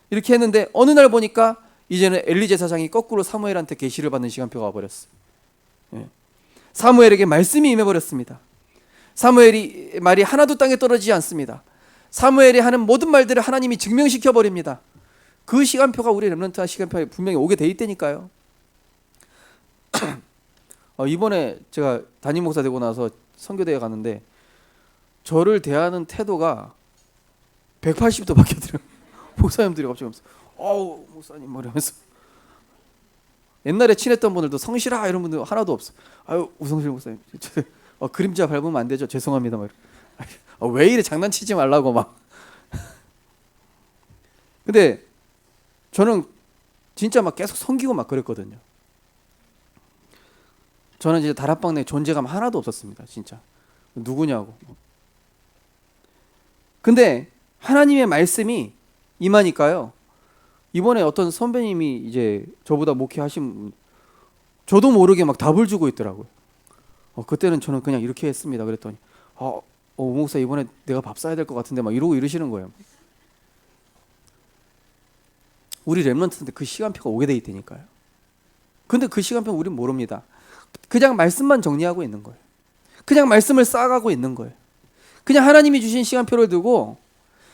이렇게 했는데 어느 날 보니까 이제는 엘리 제사장이 거꾸로 사무엘한테 계시를 받는 시간표가 와버렸어요. 사무엘에게 말씀이 임해버렸습니다. 사무엘이 말이 하나도 땅에 떨어지지 않습니다. 사무엘이 하는 모든 말들을 하나님이 증명시켜 버립니다. 그 시간표가 우리 렘넌트 시간표에 분명히 오게 돼 있다니까요. 이번에 제가 담임 목사 되고 나서 선교대회 갔는데 저를 대하는 태도가 180도 바뀌더라고요. 목사님들이 갑자기 오면서 목사님 뭐 이러면서, 옛날에 친했던 분들도 성실아 이런 분들 하나도 없어. 우성실 목사님 그림자 밟으면 안 되죠. 죄송합니다. 막 왜 이래, 장난치지 말라고 막. 근데 저는 진짜 막 계속 섬기고 막 그랬거든요. 저는 이제 다락방 내 존재감 하나도 없었습니다. 진짜 누구냐고. 근데 하나님의 말씀이 임하니까요. 이번에 어떤 선배님이 이제 저보다 목회하신, 저도 모르게 막 답을 주고 있더라고요. 그때는 저는 그냥 이렇게 했습니다. 그랬더니 목사 이번에 내가 밥 사야 될 것 같은데 막 이러시는 거예요. 우리 렘넌트인데 그 시간표가 오게 돼 있다니까요. 근데 그 시간표는 우린 모릅니다. 그냥 말씀만 정리하고 있는 거예요. 그냥 말씀을 쌓아가고 있는 거예요. 그냥 하나님이 주신 시간표를 두고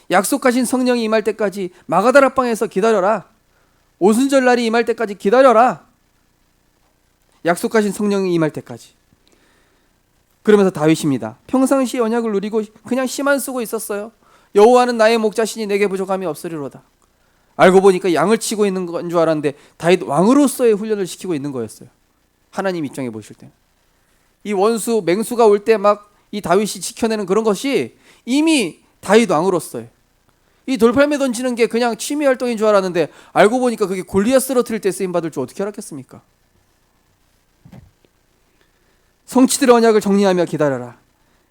약속하신 성령이 임할 때까지 마가다락방에서 기다려라. 오순절 날이 임할 때까지 기다려라. 약속하신 성령이 임할 때까지. 그러면서 다윗입니다. 평상시 언약을 누리고 그냥 시만 쓰고 있었어요. 여호와는 나의 목자시니 내게 부족함이 없으리로다. 알고 보니까 양을 치고 있는 건 줄 알았는데 다윗 왕으로서의 훈련을 시키고 있는 거였어요. 하나님 입장에 보실 때. 이 원수 맹수가 올 때 막 이 다윗이 지켜내는 그런 것이 이미 다윗 왕으로서의, 이 돌팔매 던지는 게 그냥 취미 활동인 줄 알았는데 알고 보니까 그게 골리앗 쓰러뜨릴 때 쓰임 받을 줄 어떻게 알았겠습니까? 성취될 언약을 정리하며 기다려라.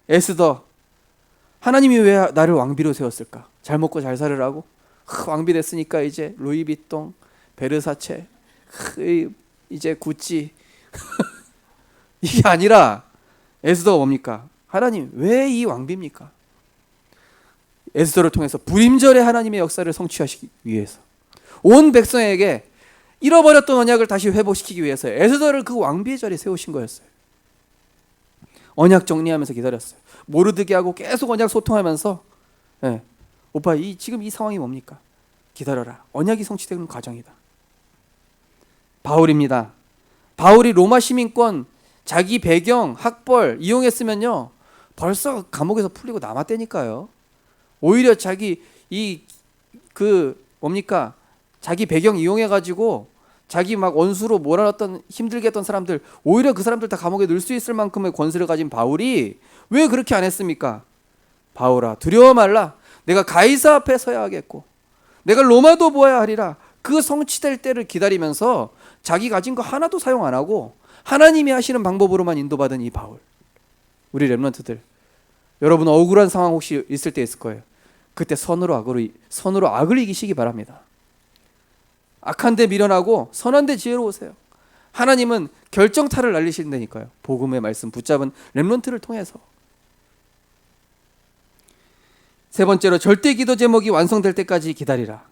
에스더, 하나님이 왜 나를 왕비로 세웠을까? 잘 먹고 잘 살으라고? 왕비 됐으니까 이제 루이비통, 베르사체, 이제 구찌 이게 아니라 에스더가 뭡니까? 하나님 왜 이 왕비입니까? 에스더를 통해서 불임절의 하나님의 역사를 성취하시기 위해서, 온 백성에게 잃어버렸던 언약을 다시 회복시키기 위해서 에스더를 그 왕비의 자리에 세우신 거였어요. 언약 정리하면서 기다렸어요. 모르드게하고 계속 언약 소통하면서 오빠 지금 이 상황이 뭡니까? 기다려라. 언약이 성취되는 과정이다. 바울입니다. 바울이 로마 시민권 자기 배경 학벌 이용했으면요 벌써 감옥에서 풀리고 남았다니까요. 오히려 자기 자기 배경 이용해 가지고 자기 막 원수로 몰아놨던 힘들게 했던 사람들, 오히려 그 사람들 다 감옥에 넣을 수 있을 만큼의 권세를 가진 바울이 왜 그렇게 안 했습니까? 바울아, 두려워 말라. 내가 가이사 앞에 서야 하겠고 내가 로마도 보아야 하리라. 그 성취될 때를 기다리면서 자기 가진 거 하나도 사용 안 하고 하나님이 하시는 방법으로만 인도받은 이 바울. 우리 렘넌트들, 여러분 억울한 상황 혹시 있을 때 있을 거예요. 그때 선으로 악을 이기시기 바랍니다. 악한 데 미련하고 선한 데 지혜로우세요. 하나님은 결정타를 날리신다니까요. 복음의 말씀 붙잡은 렘넌트를 통해서. 세 번째로, 절대 기도 제목이 완성될 때까지 기다리라.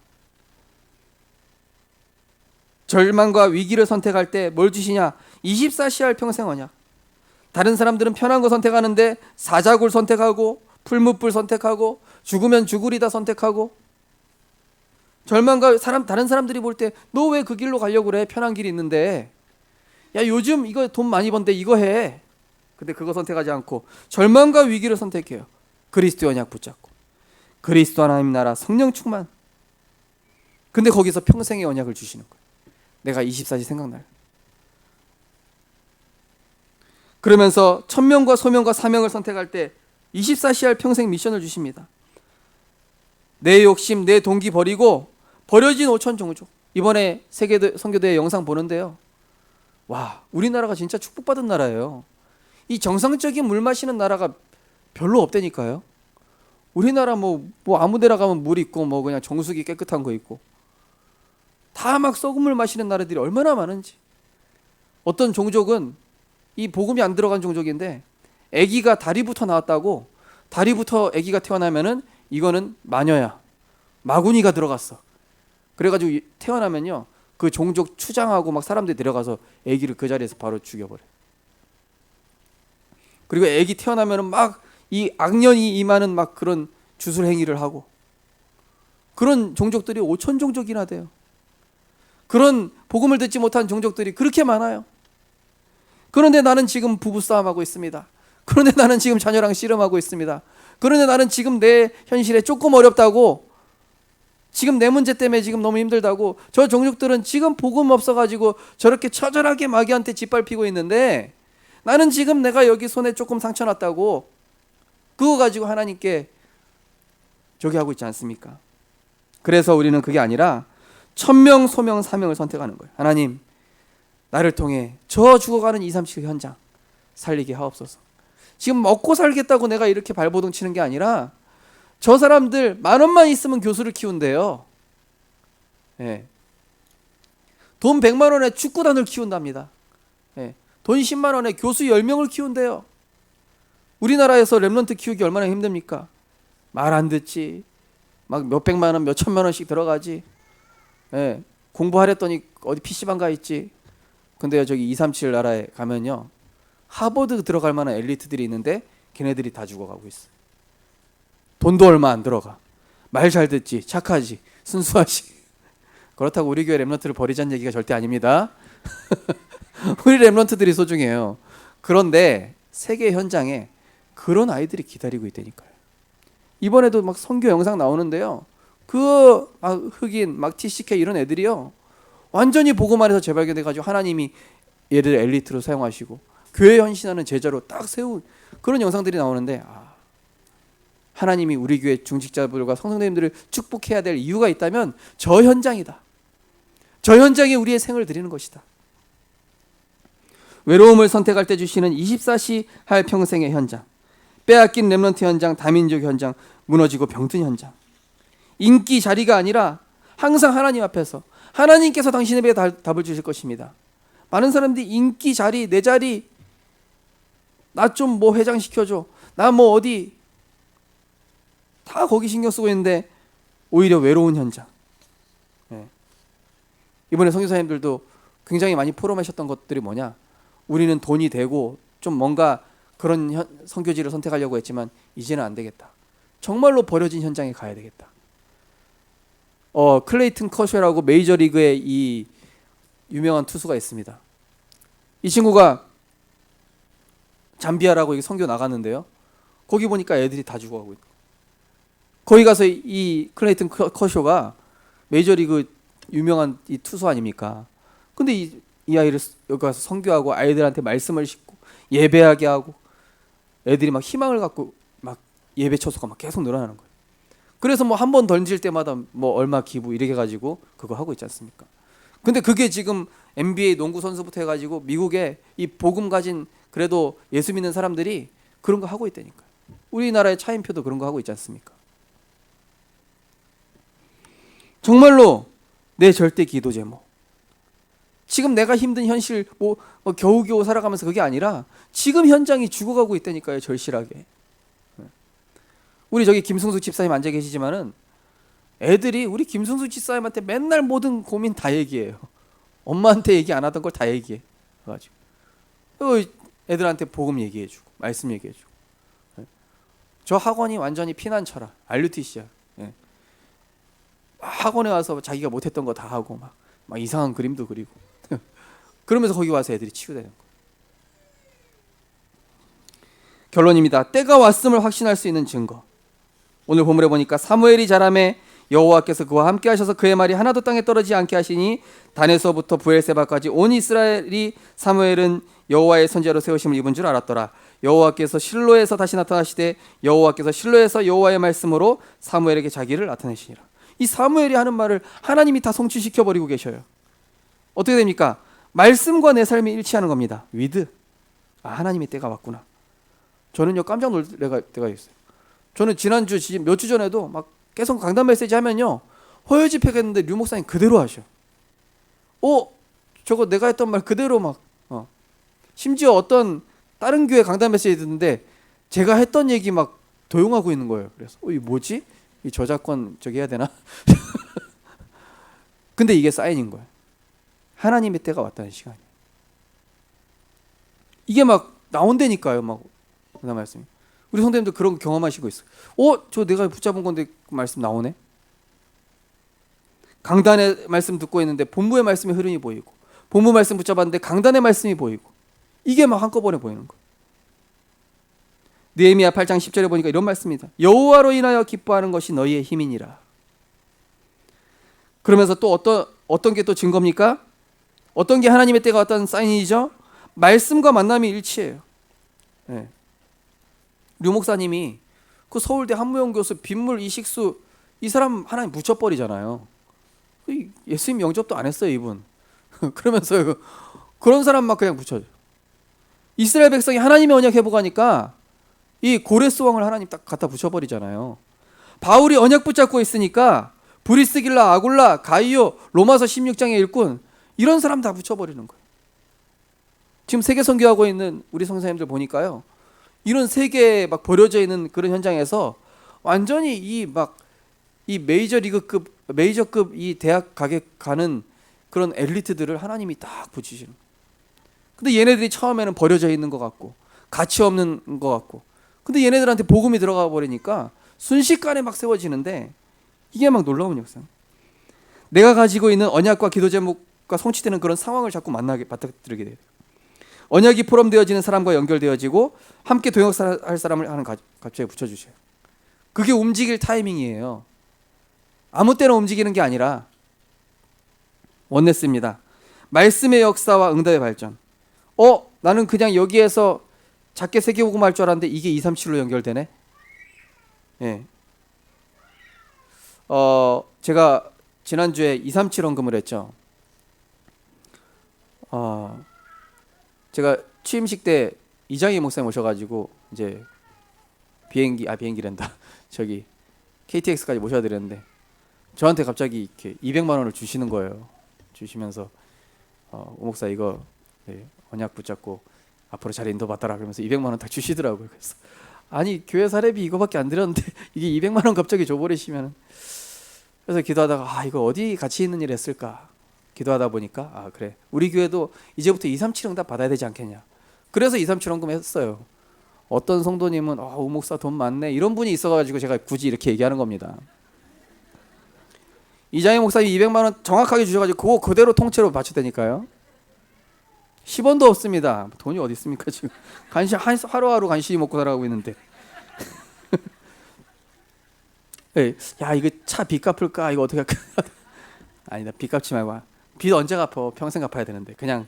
절망과 위기를 선택할 때 뭘 주시냐? 24시할 평생 언약. 다른 사람들은 편한 거 선택하는데 사자굴 선택하고 풀무불 선택하고 죽으면 죽으리다 선택하고, 절망과 다른 사람들이 볼 때 너 왜 그 길로 가려고 그래? 편한 길이 있는데. 야, 요즘 이거 돈 많이 번데 이거 해. 근데 그거 선택하지 않고 절망과 위기를 선택해요. 그리스도의 언약 붙잡고 그리스도 하나님 나라 성령 충만. 근데 거기서 평생의 언약을 주시는 거예요. 내가 24시 생각나요. 그러면서 천명과 소명과 사명을 선택할 때 24시 할 평생 미션을 주십니다. 내 욕심, 내 동기 버리고 버려진 5천 종족. 이번에 세계 선교대회 영상 보는데요. 와, 우리나라가 진짜 축복받은 나라예요. 이 정상적인 물 마시는 나라가 별로 없다니까요. 우리나라 뭐 아무 데나 가면 물 있고 뭐 그냥 정수기 깨끗한 거 있고 다 막 썩은 물 마시는 나라들이 얼마나 많은지. 어떤 종족은 이 복음이 안 들어간 종족인데 아기가 다리부터 나왔다고, 다리부터 아기가 태어나면은 이거는 마녀야, 마구니가 들어갔어. 그래가지고 태어나면요 그 종족 추장하고 막 사람들이 데려가서 아기를 그 자리에서 바로 죽여버려. 그리고 아기 태어나면은 막 이 악년이 임하는 막 그런 주술 행위를 하고, 그런 종족들이 5천 종족이나 돼요. 그런 복음을 듣지 못한 종족들이 그렇게 많아요. 그런데 나는 지금 부부싸움하고 있습니다. 그런데 나는 지금 자녀랑 씨름하고 있습니다. 그런데 나는 지금 내 현실에 조금 어렵다고, 지금 내 문제 때문에 지금 너무 힘들다고, 저 종족들은 지금 복음 없어가지고 저렇게 처절하게 마귀한테 짓밟히고 있는데 나는 지금 내가 여기 손에 조금 상처 났다고 그거 가지고 하나님께 저기 하고 있지 않습니까? 그래서 우리는 그게 아니라 천명, 소명, 사명을 선택하는 거예요. 하나님, 나를 통해 저 죽어가는 237 현장 살리게 하옵소서. 지금 먹고 살겠다고 내가 이렇게 발버둥 치는 게 아니라 저 사람들 10,000원만 있으면 교수를 키운대요. 예. 돈 100만 원에 축구단을 키운답니다. 예. 돈 10만 원에 교수 10명을 키운대요. 우리나라에서 렘넌트 키우기 얼마나 힘듭니까? 말 안 듣지. 막 몇백만 원, 몇천만 원씩 들어가지. 예. 공부하랬더니 어디 PC방 가 있지. 근데 저기 237 나라에 가면요 하버드 들어갈 만한 엘리트들이 있는데 걔네들이 다 죽어가고 있어. 돈도 얼마 안 들어가. 말 잘 듣지, 착하지, 순수하지. 그렇다고 우리 교회 렘넌트를 버리자는 얘기가 절대 아닙니다. 우리 렘넌트들이 소중해요. 그런데 세계 현장에 그런 아이들이 기다리고 있다니까요. 이번에도 막 선교 영상 나오는데요. 그 흑인 막 TCK 이런 애들이요 완전히 복음 안에서 재발견돼가지고 하나님이 얘를 엘리트로 사용하시고 교회 헌신하는 제자로 딱 세운 그런 영상들이 나오는데, 하나님이 우리 교회 중직자들과 성도님들을 축복해야 될 이유가 있다면 저 현장이다. 저 현장에 우리의 생을 드리는 것이다. 외로움을 선택할 때 주시는 24시 할 평생의 현장, 빼앗긴 렘넌트 현장, 다민족 현장, 무너지고 병든 현장. 인기 자리가 아니라 항상 하나님 앞에서 하나님께서 당신의 배에 답을 주실 것입니다. 많은 사람들이 인기 자리, 내 자리, 나 좀 뭐 회장 시켜줘, 나 뭐 어디, 다 거기 신경 쓰고 있는데 오히려 외로운 현장. 네. 이번에 선교사님들도 굉장히 많이 포럼하셨던 것들이 뭐냐, 우리는 돈이 되고 좀 뭔가 그런 선교지를 선택하려고 했지만 이제는 안 되겠다. 정말로 버려진 현장에 가야 되겠다. 클레이튼 커쇼라고 메이저리그의 이 유명한 투수가 있습니다. 이 친구가 잠비아라고 여기 선교 나갔는데요. 거기 보니까 애들이 다 죽어가고 있고, 거기 가서 이 클레이튼 커쇼가 메이저리그 유명한 이 투수 아닙니까? 근데 이 아이를 여기 가서 선교하고 아이들한테 말씀을 싣고 예배하게 하고 애들이 막 희망을 갖고 막 예배 처소가 막 계속 늘어나는 거예요. 그래서 뭐 한 번 던질 때마다 뭐 얼마 기부 이렇게 가지고 그거 하고 있지 않습니까? 근데 그게 지금 NBA 농구 선수부터 해가지고 미국에 이 복음 가진 그래도 예수 믿는 사람들이 그런 거 하고 있다니까요. 우리나라의 차인표도 그런 거 하고 있지 않습니까? 정말로 내 절대 기도 제목, 지금 내가 힘든 현실 뭐 겨우겨우 살아가면서 그게 아니라 지금 현장이 죽어가고 있다니까요. 절실하게. 우리 저기 김승수 집사님 앉아 계시지만은 애들이 우리 김승수 집사님한테 맨날 모든 고민 다 얘기해요. 엄마한테 얘기 안 하던 걸 다 얘기해 가지고 애들한테 복음 얘기해주고 말씀 얘기해주고. 저 학원이 완전히 피난처라. RUTC야. 학원에 와서 자기가 못했던 거 다 하고 막 이상한 그림도 그리고 그러면서 거기 와서 애들이 치유되는 거예요. 결론입니다. 때가 왔음을 확신할 수 있는 증거. 오늘 본문에 보니까 사무엘이 자라매 여호와께서 그와 함께 하셔서 그의 말이 하나도 땅에 떨어지지 않게 하시니 단에서부터 부엘세바까지 온 이스라엘이 사무엘은 여호와의 선지자로 세우심을 입은 줄 알았더라. 여호와께서 실로에서 다시 나타나시되 여호와께서 실로에서 여호와의 말씀으로 사무엘에게 자기를 나타내시니라. 이 사무엘이 하는 말을 하나님이 다 성취시켜 버리고 계셔요. 어떻게 됩니까? 말씀과 내 삶이 일치하는 겁니다. 위드. 하나님의 때가 왔구나. 저는요 깜짝 놀랄 때가 있어요. 저는 지난주 몇 주 전에도 막 계속 강단 메시지 하면요 허여 집회했는데 류 목사님 그대로 하셔. 저거 내가 했던 말 그대로 막 심지어 어떤 다른 교회 강단 메시지 듣는데 제가 했던 얘기 막 도용하고 있는 거예요. 그래서 이 뭐지? 이 저작권 저기 해야 되나? 근데 이게 사인인 거예요. 하나님의 때가 왔다는 시간이에요. 이게 막 나온다니까요. 막 그 말씀이. 우리 성도님들 그런 거 경험하시고 있어요. 저 내가 붙잡은 건데 그 말씀 나오네. 강단의 말씀 듣고 있는데 본부의 말씀의 흐름이 보이고, 본부 말씀 붙잡았는데 강단의 말씀이 보이고, 이게 막 한꺼번에 보이는 거예요. 느헤미야 8장 10절에 보니까 이런 말씀입니다. 여호와로 인하여 기뻐하는 것이 너희의 힘이니라. 그러면서 또 어떤 게 또 증거입니까? 어떤 게 하나님의 때가 왔다는 사인이죠? 말씀과 만남이 일치해요. 류 목사님이 그 서울대 한무영 교수 빗물 이식수 이 사람 하나님 묻혀버리잖아요. 예수님 영접도 안 했어요 이분. 그러면서 그런 사람 막 그냥 붙여줘. 이스라엘 백성이 하나님의 언약 회복하니까 이 고레스 왕을 하나님 딱 갖다 붙여버리잖아요. 바울이 언약 붙잡고 있으니까 브리스길라, 아굴라, 가이오, 로마서 16장의 일꾼 이런 사람 다 붙여버리는 거예요. 지금 세계 선교하고 있는 우리 성사님들 보니까요. 이런 세계에 막 버려져 있는 그런 현장에서 완전히 이 메이저급 이 대학 가는 그런 엘리트들을 하나님이 딱 붙이시는 거예요. 근데 얘네들이 처음에는 버려져 있는 것 같고 가치 없는 것 같고, 근데 얘네들한테 복음이 들어가 버리니까 순식간에 막 세워지는데 이게 막 놀라운 역사예요. 내가 가지고 있는 언약과 기도 제목과 성취되는 그런 상황을 자꾸 맞닥뜨리게 돼요. 언약이 포럼되어지는 사람과 연결되어지고 함께 동역할 사람을 하는 갑자기 붙여주셔요. 그게 움직일 타이밍이에요. 아무 때나 움직이는 게 아니라 원네스입니다. 말씀의 역사와 응답의 발전. 나는 그냥 여기에서 작게 세계복음 할 줄 알았는데 이게 237로 연결되네. 제가 지난주에 237 언급을 했죠. 제가 취임식 때 이장희 목사님 오셔가지고 이제 비행기란다. 저기 KTX까지 모셔드렸는데 저한테 갑자기 이렇게 200만 원을 주시는 거예요. 주시면서 오 목사 이거 언약 붙잡고 앞으로 잘 인도받더라 그러면서 200만 원 딱 주시더라고요. 그래서 아니 교회 사례비 이거밖에 안 드렸는데 이게 200만 원 갑자기 줘버리시면, 그래서 기도하다가 이거 어디 가치 있는 일 했을까 기도하다 보니까 그래 우리 교회도 이제부터 237 응답 받아야 되지 않겠냐. 그래서 237 헌금했어요. 어떤 성도님은 오 목사 돈 많네 이런 분이 있어가지고 제가 굳이 이렇게 얘기하는 겁니다. 이장희 목사님 200만 원 정확하게 주셔가지고 그거 그대로 통째로 바쳐대니까요. 10원도 없습니다. 돈이 어디 있습니까 지금? 간식 하루하루 간식이 먹고 살아가고 있는데. 네, 야 이거 차 빚 갚을까 이거 어떻게 할까? 아니다, 빚 갚지 말고. 빚 언제 갚어? 평생 갚아야 되는데 그냥.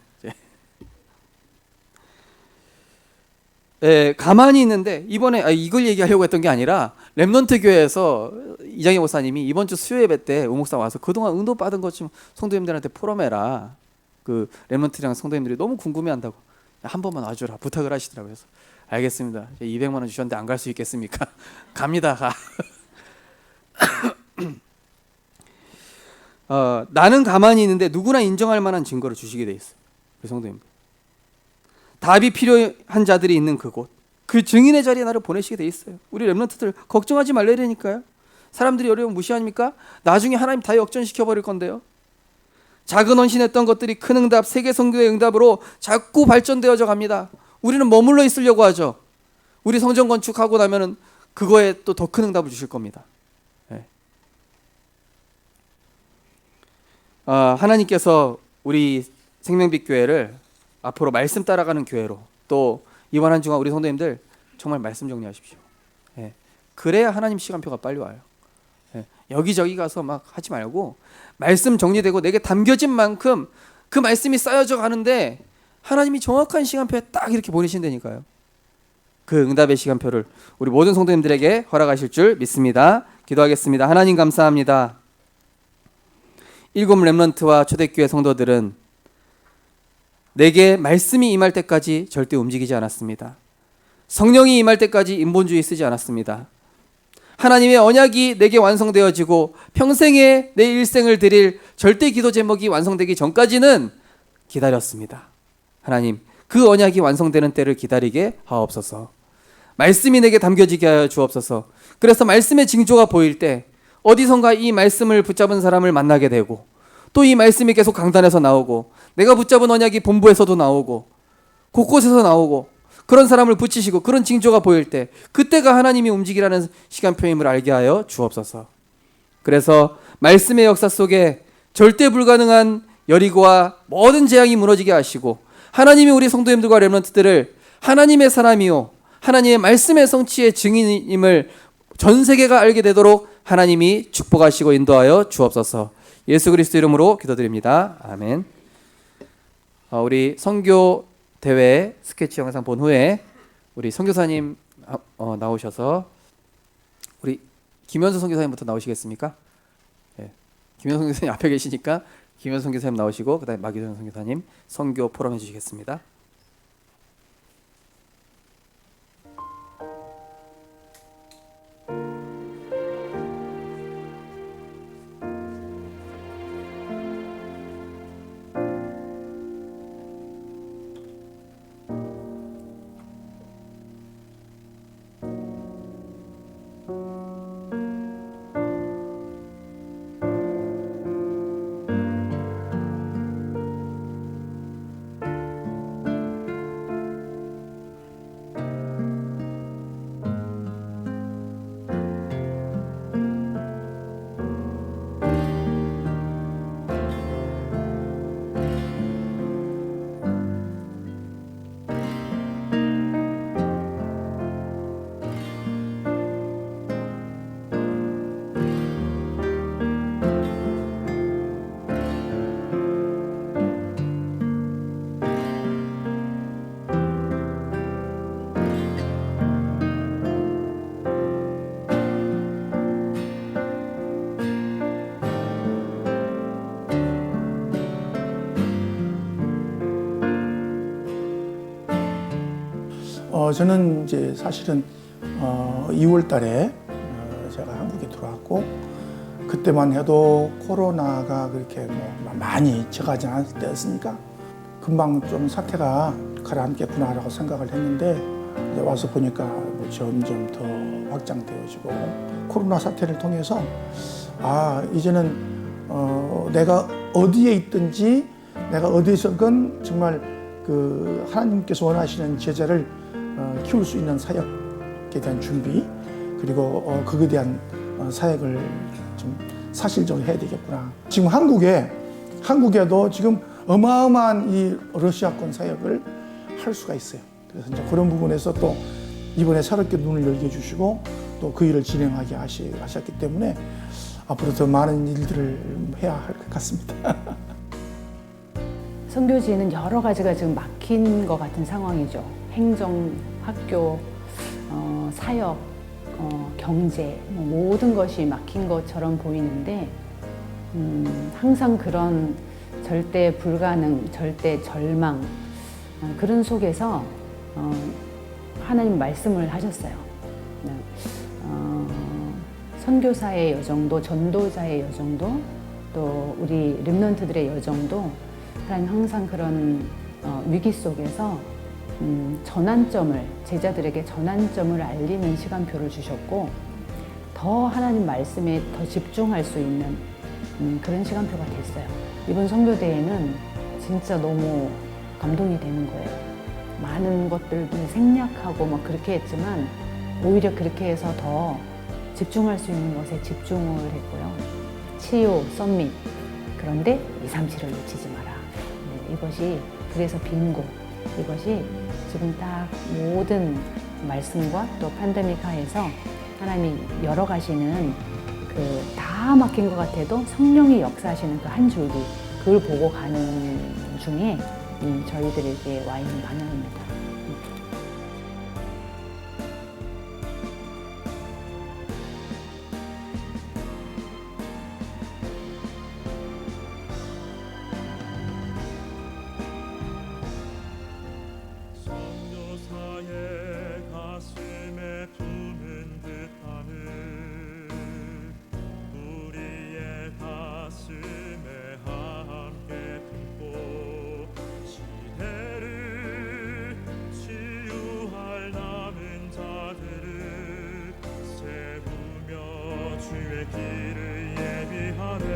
예, 가만히 있는데 이번에 이걸 얘기하려고 했던 게 아니라 렘넌트 교회에서 이장희 목사님이 이번 주 수요 예배 때 우목사 와서 그동안 응도 받은 것 좀 성도님들한테 포럼해라. 그 렘넌트랑 성도님들이 너무 궁금해한다고 한 번만 와주라 부탁을 하시더라고요. 그래서 알겠습니다. 200만 원 주셨는데 안 갈 수 있겠습니까? 갑니다. 가. 나는 가만히 있는데 누구나 인정할 만한 증거를 주시게 돼 있어요. 그 성도님들. 답이 필요한 자들이 있는 그곳, 그 증인의 자리에 나를 보내시게 돼 있어요. 우리 렘넌트들 걱정하지 말라니까요. 사람들이 어려우면 무시합니까? 나중에 하나님 다 역전시켜 버릴 건데요. 작은 헌신했던 것들이 큰 응답, 세계 선교의 응답으로 자꾸 발전되어져 갑니다. 우리는 머물러 있으려고 하죠. 우리 성전 건축하고 나면은 그거에 또 더 큰 응답을 주실 겁니다. 네. 하나님께서 우리 생명빛 교회를 앞으로 말씀 따라가는 교회로, 또 이번 한 주간 우리 성도님들 정말 말씀 정리하십시오. 예. 그래야 하나님 시간표가 빨리 와요. 예. 여기저기 가서 막 하지 말고 말씀 정리되고 내게 담겨진 만큼 그 말씀이 쌓여져 가는데 하나님이 정확한 시간표에 딱 이렇게 보내신다니까요. 그 응답의 시간표를 우리 모든 성도님들에게 허락하실 줄 믿습니다. 기도하겠습니다. 하나님 감사합니다. 일곱 렘넌트와 초대교회 성도들은 내게 말씀이 임할 때까지 절대 움직이지 않았습니다. 성령이 임할 때까지 인본주의 쓰지 않았습니다. 하나님의 언약이 내게 완성되어지고 평생에 내 일생을 드릴 절대 기도 제목이 완성되기 전까지는 기다렸습니다. 하나님, 그 언약이 완성되는 때를 기다리게 하옵소서. 말씀이 내게 담겨지게 하여 주옵소서. 그래서 말씀의 징조가 보일 때 어디선가 이 말씀을 붙잡은 사람을 만나게 되고, 또 이 말씀이 계속 강단에서 나오고, 내가 붙잡은 언약이 본부에서도 나오고 곳곳에서 나오고, 그런 사람을 붙이시고 그런 징조가 보일 때 그때가 하나님이 움직이라는 시간표임을 알게 하여 주옵소서. 그래서 말씀의 역사 속에 절대 불가능한 여리고와 모든 재앙이 무너지게 하시고, 하나님이 우리 성도님들과 렘넌트들을 하나님의 사람이요 하나님의 말씀의 성취의 증인임을 전 세계가 알게 되도록 하나님이 축복하시고 인도하여 주옵소서. 예수 그리스도 이름으로 기도드립니다. 아멘. 우리 선교 대회 스케치 영상 본 후에 우리 선교사님 나오셔서, 우리 김현수 선교사님부터 나오시겠습니까? 네. 김현수 선교사님 앞에 계시니까 김현수 선교사님 나오시고 그다음에 마기전 선교사님 선교 포럼 해주시겠습니다. 저는 이제 사실은 2월 달에 제가 한국에 들어왔고, 그때만 해도 코로나가 그렇게 뭐 많이 적하지 않을 때였으니까 금방 좀 사태가 가라앉겠구나라고 생각을 했는데, 이제 와서 보니까 뭐 점점 더 확장되어지고, 코로나 사태를 통해서 이제는 내가 어디에 있든지 내가 어디서건 정말 그 하나님께서 원하시는 제자를 키울 수 있는 사역에 대한 준비, 그리고 그에 대한 사역을 좀 사실적으로 해야 되겠구나. 지금 한국에도 지금 어마어마한 이 러시아권 사역을 할 수가 있어요. 그래서 이제 그런 부분에서 또 이번에 새롭게 눈을 열게 해주시고 또 그 일을 진행하게 하셨기 때문에 앞으로 더 많은 일들을 해야 할 것 같습니다. 선교지는 여러 가지가 지금 막힌 것 같은 상황이죠. 행정, 학교, 사역, 경제, 모든 것이 막힌 것처럼 보이는데 항상 그런 절대 불가능, 절대 절망 그런 속에서 하나님 말씀을 하셨어요. 선교사의 여정도, 전도자의 여정도, 또 우리 렘넌트들의 여정도 하나님 항상 그런 위기 속에서 전환점을, 제자들에게 전환점을 알리는 시간표를 주셨고 더 하나님 말씀에 더 집중할 수 있는 그런 시간표가 됐어요. 이번 선교대회는 진짜 너무 감동이 되는 거예요. 많은 것들을 생략하고 막 그렇게 했지만 오히려 그렇게 해서 더 집중할 수 있는 것에 집중을 했고요. 치유, 썸밋. 그런데 2, 3, 7을 놓치지 마라. 이것이 그래서 빈곳. 이것이 지금 딱 모든 말씀과 또 팬데믹 하에서 하나님이 열어가시는 그 다 막힌 것 같아도 성령이 역사하시는 그 한 줄기 그걸 보고 가는 중에 저희들에게 와 있는 방향입니다. 선교사의 가슴에 품은 듯하는 우리의 가슴에 함께 품고 시대를 치유할 남은 자들을 세우며 주의 길을 예비하네.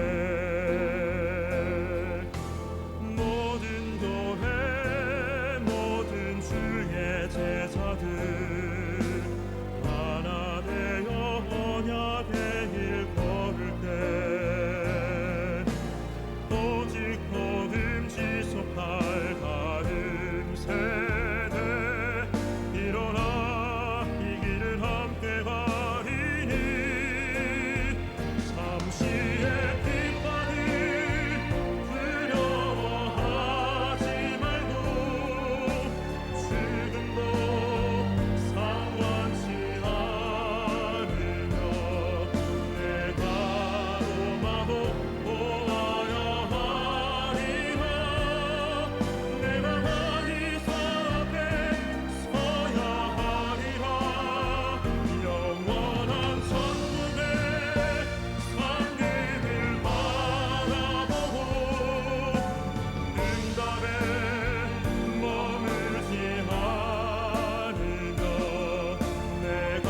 모든 교회 모든 주의 제자들 하나 되어 언약의 길 걸을 때 오직 복음 지속할 다음 세대 일어나 이 길을 함께 가리니 잠시의 핍박을 두려워하지 말고 죽음도 상관치 않으며 내가 로마도 보아야 하리라. 내가 바리사 앞에 서야 하리라. 영원한 천국의 상계를 바라보고 응답에 머물지 않으며 내가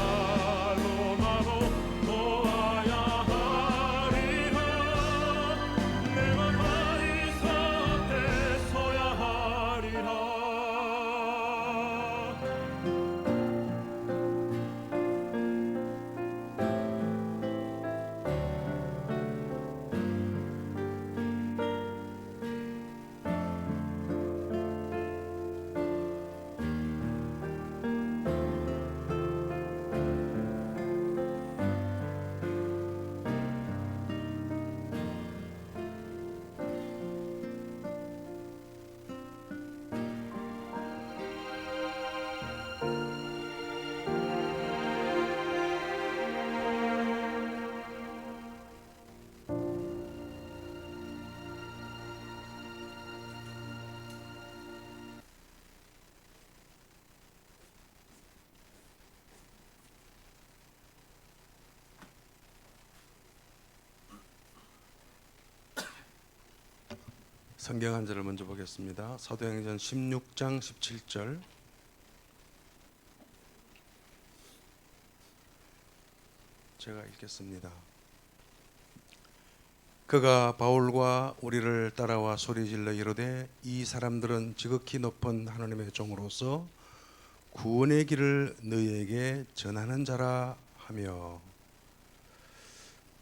로마로 보아야 하리라. 내가 바리사 앞에 서야 하리라. 성경 한 절을 먼저 보겠습니다. 사도행전 16장 17절. 제가 읽겠습니다. 그가 바울과 우리를 따라와 소리질러 이르되 이 사람들은 지극히 높은 하나님의 종으로서 구원의 길을 너희에게 전하는 자라 하며.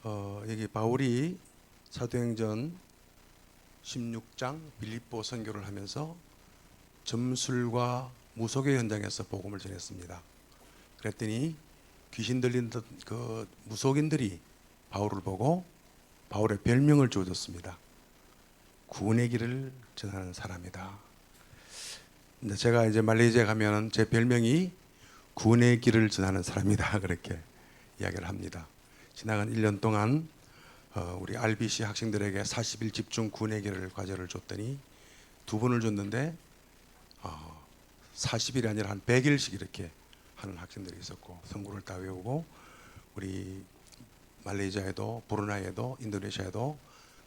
여기 바울이 사도행전 16장 빌립보 선교를 하면서 점술과 무속의 현장에서 복음을 전했습니다. 그랬더니 귀신 들린 그 무속인들이 바울을 보고 바울의 별명을 지어줬습니다. 구원의 길을 전하는 사람이다. 근데 제가 이제 말레이시아에 가면 제 별명이 구원의 길을 전하는 사람이다 그렇게 이야기를 합니다. 지나간 1년 동안 우리 RBC 학생들에게 40일 집중 구원의 길을 과제를 줬더니 2번을 줬는데 40일이 아니라 한 100일씩 이렇게 하는 학생들이 있었고 성구를 다 외우고 우리 말레이시아에도 브루나이에도 인도네시아에도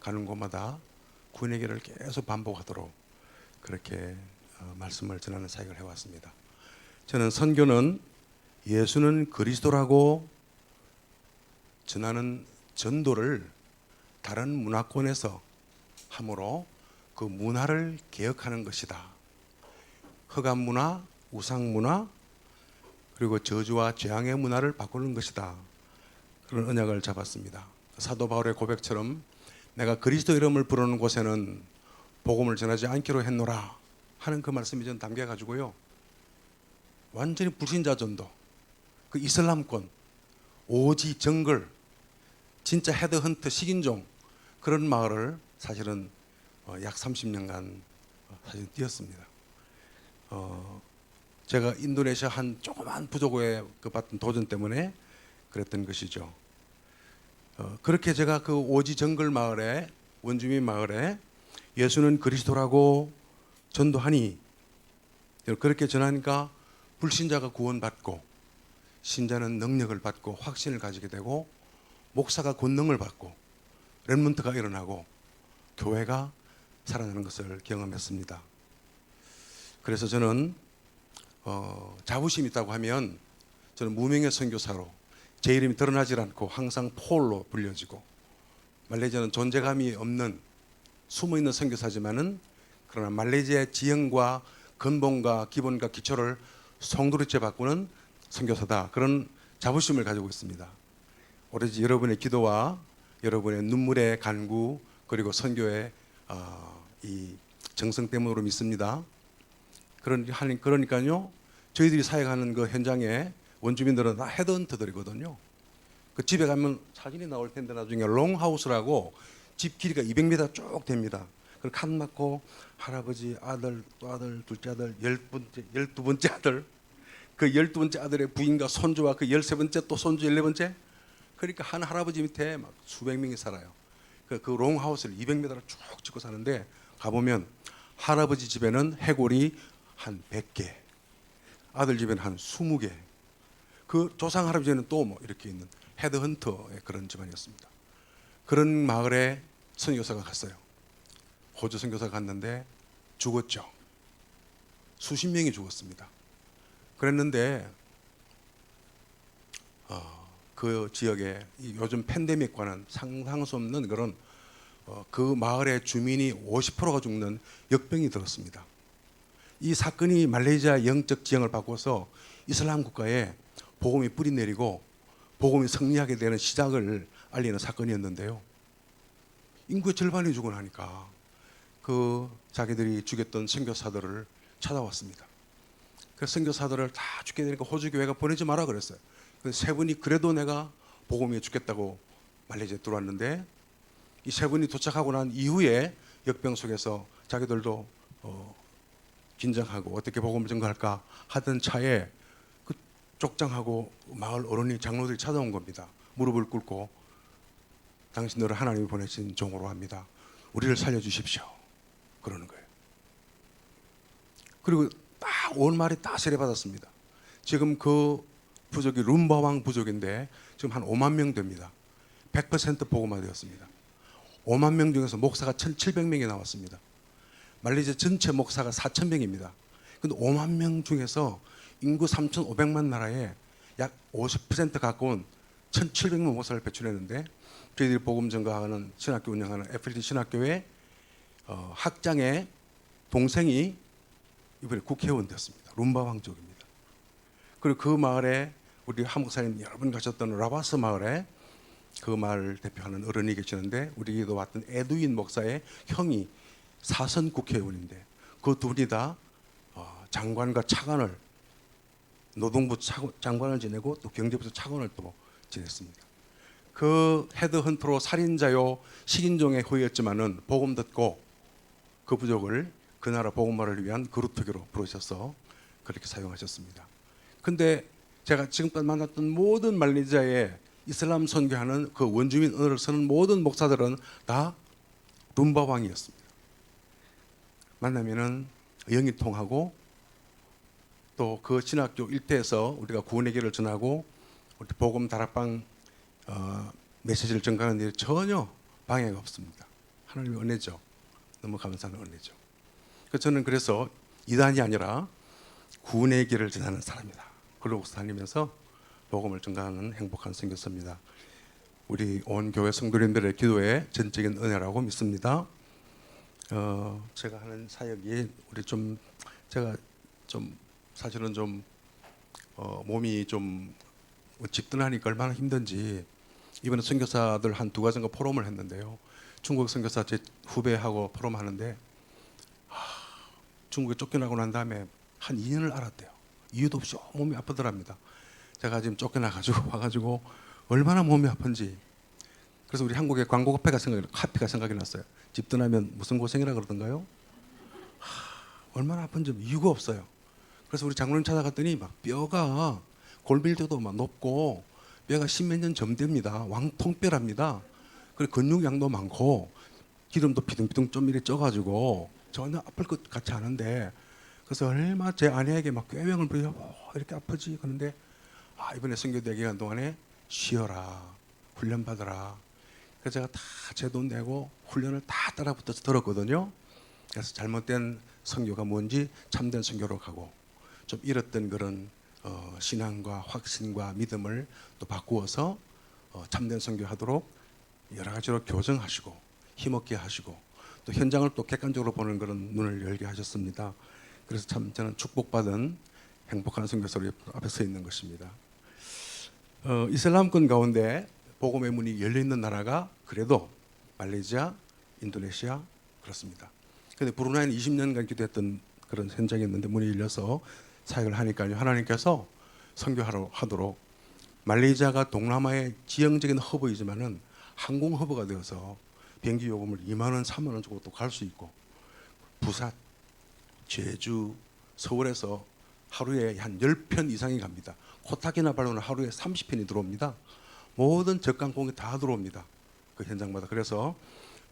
가는 곳마다 구원의 길을 계속 반복하도록 그렇게 말씀을 전하는 사역을 해왔습니다. 저는 선교는 예수는 그리스도라고 전하는 전도를 다른 문화권에서 함으로 그 문화를 개혁하는 것이다. 흑암 문화, 우상 문화, 그리고 저주와 재앙의 문화를 바꾸는 것이다. 그런 언약을 잡았습니다. 사도 바울의 고백처럼 내가 그리스도 이름을 부르는 곳에는 복음을 전하지 않기로 했노라 하는 그 말씀이 좀 담겨가지고요. 완전히 불신자 전도, 그 이슬람권, 오지 정글, 진짜 헤드헌트 식인종 그런 마을을 사실은 약 30년간 사실 뛰었습니다. 제가 인도네시아 한 조그만 부족에 그 받던 도전 때문에 그랬던 것이죠. 그렇게 제가 그 오지 정글 마을에 원주민 마을에 예수는 그리스도라고 전도하니 그렇게 전하니까 불신자가 구원받고 신자는 능력을 받고 확신을 가지게 되고 목사가 권능을 받고 렘넌트가 일어나고 교회가 살아나는 것을 경험했습니다. 그래서 저는 자부심이 있다고 하면 저는 무명의 선교사로 제 이름이 드러나지 않고 항상 폴로 불려지고 말레이시아는 존재감이 없는 숨어있는 선교사지만은 그러나 말레이시아의 지형과 근본과 기본과 기초를 송두리째 바꾸는 선교사다. 그런 자부심을 가지고 있습니다. 오로지 여러분의 기도와 여러분의 눈물의 간구 그리고 선교의 이 정성 때문으로 믿습니다. 그러니까요. 저희들이 사역하는 그 현장에 원주민들은 다 헤드헌터들이거든요. 그 집에 가면 사진이 나올 텐데 나중에 롱하우스라고 집 길이가 200m 쭉 됩니다. 그 칸 맞고 할아버지, 아들, 또 아들, 둘째 아들, 12번째 아들, 그 12번째 아들의 부인과 손주와 그 13번째 또 손주 14번째, 그러니까 한 할아버지 밑에 막 수백 명이 살아요. 그 롱하우스를 200m를 쭉 짓고 사는데 가보면 할아버지 집에는 해골이 한 100개, 아들 집에는 한 20개, 그 조상 할아버지는 또 뭐 이렇게 있는 헤드헌터의 그런 집안이었습니다. 그런 마을에 선교사가 갔어요. 호주 선교사가 갔는데 죽었죠. 수십 명이 죽었습니다. 그랬는데 그 지역에 요즘 팬데믹과는 상상할 수 없는 그런 그 마을의 주민이 50%가 죽는 역병이 들었습니다. 이 사건이 말레이시아 영적 지형을 바꿔서 이슬람 국가에 복음이 뿌리 내리고 복음이 승리하게 되는 시작을 알리는 사건이었는데요. 인구의 절반이 죽고 나니까 그 자기들이 죽였던 선교사들을 찾아왔습니다. 그래서 선교사들을 다 죽게 되니까 호주 교회가 보내지 마라 그랬어요. 그래서 세 분이 그래도 내가 복음에 죽겠다고 말레이시아에 들어왔는데 이 세 분이 도착하고 난 이후에 역병 속에서 자기들도 긴장하고 어떻게 복음을 전가할까 하던 차에 그 족장하고 마을 어른이 장로들이 찾아온 겁니다. 무릎을 꿇고 당신들을 하나님이 보내신 종으로 합니다. 우리를 살려주십시오. 그러는 거예요. 그리고 딱 온 말이 다 세례받았습니다. 지금 그 부족이 룸바왕 부족인데 지금 한 5만 명 됩니다. 100% 복음화되었습니다. 5만 명 중에서 목사가 1,700명이 나왔습니다. 말레이시아 전체 목사가 4,000명입니다. 근데 5만 명 중에서 인구 3,500만 나라에 약 50% 가까운 1,700명 목사를 배출했는데 저희들이 복음 전가하는 신학교 운영하는 FLT 신학교의 학장의 동생이 이번에 국회의원 됐습니다. 룸바왕 쪽입니다. 그리고 그 마을에 우리 한목사님 여러 분 가셨던 라바스 마을에 그 마을 대표하는 어른이 계시는데 우리도 왔던 에두인 목사의 형이 사선 국회의원인데 그 둘이 다 장관과 차관을 노동부 장관을 지내고 또 경제부 차관을 또 지냈습니다. 그 헤드헌터로 살인자요 식인종의 후였지만은 복음 듣고 그 부족을 그 나라 복음화를 위한 그루터기로 부르셔서 그렇게 사용하셨습니다. 근데 제가 지금까지 만났던 모든 말레이시아의 이슬람 선교하는 그 원주민 언어를 쓰는 모든 목사들은 다 룸바왕이었습니다. 만나면은 영이 통하고 또 그 신학교 일대에서 우리가 구원의 길을 전하고 우리 복음 다락방 메시지를 전가하는 일이 전혀 방해가 없습니다. 하나님의 은혜죠. 너무 감사한 은혜죠. 저는 그래서 이단이 아니라 구원의 길을 전하는 사람이다. 그러고 다니면서 복음을 전가하는 행복한 선교사입니다. 우리 온 교회 성도님들의 기도의 전적인 은혜라고 믿습니다. 제가 하는 사역이 제가 사실은 몸이 집든하니까 얼마나 힘든지 이번에 선교사들 한 2가정과 포럼을 했는데요. 중국 선교사 제 후배하고 포럼하는데 중국에 쫓겨나고 난 다음에 한 2년을 알았대요. 이유도 없이 몸이 아프더랍니다. 제가 지금 쫓겨나가지고 와가지고 얼마나 몸이 아픈지. 그래서 우리 한국의 광고 카페가 생각이 났어요. 집든하면 무슨 고생이라 그러던가요? 얼마나 아픈지 이유가 없어요. 그래서 우리 장로님 찾아갔더니 막 뼈가 골밀도도 막 높고 뼈가 10몇 년 점됩니다. 왕통뼈랍니다. 그리고 근육량도 많고 기름도 비둥비둥 좀 이렇게 쪄가지고 전혀 아플 것 같지 않은데 그래서 얼마 제 아내에게 막 꾀명을 부려 이렇게 아프지 그런데 이번에 선교대 기간 동안에 쉬어라 훈련 받아라. 그래서 제가 다 제 돈 내고 훈련을 다 따라붙어서 들었거든요. 그래서 잘못된 선교가 뭔지 참된 선교로 가고 좀 잃었던 그런 신앙과 확신과 믿음을 또 바꾸어서 참된 선교하도록 여러 가지로 교정하시고 힘없게 하시고 또 현장을 또 객관적으로 보는 그런 눈을 열게 하셨습니다. 그래서 참 저는 축복받은 행복한 선교사로 앞에 서 있는 것입니다. 이슬람권 가운데 복음의 문이 열려 있는 나라가 그래도 말레이시아, 인도네시아 그렇습니다. 그런데 브루나이는 20년간 기도했던 그런 현장이 있는데 문이 열려서 사역을 하니까요. 하나님께서 선교하도록 말레이시아가 동남아의 지형적인 허브이지만은 항공 허브가 되어서 비행기 요금을 2만 원, 3만 원 주고 또 갈 수 있고 부산, 제주, 서울에서 하루에 한 10편 이상이 갑니다. 코타키나발루는 하루에 30편이 들어옵니다. 모든 저가항공이 다 들어옵니다. 그 현장마다. 그래서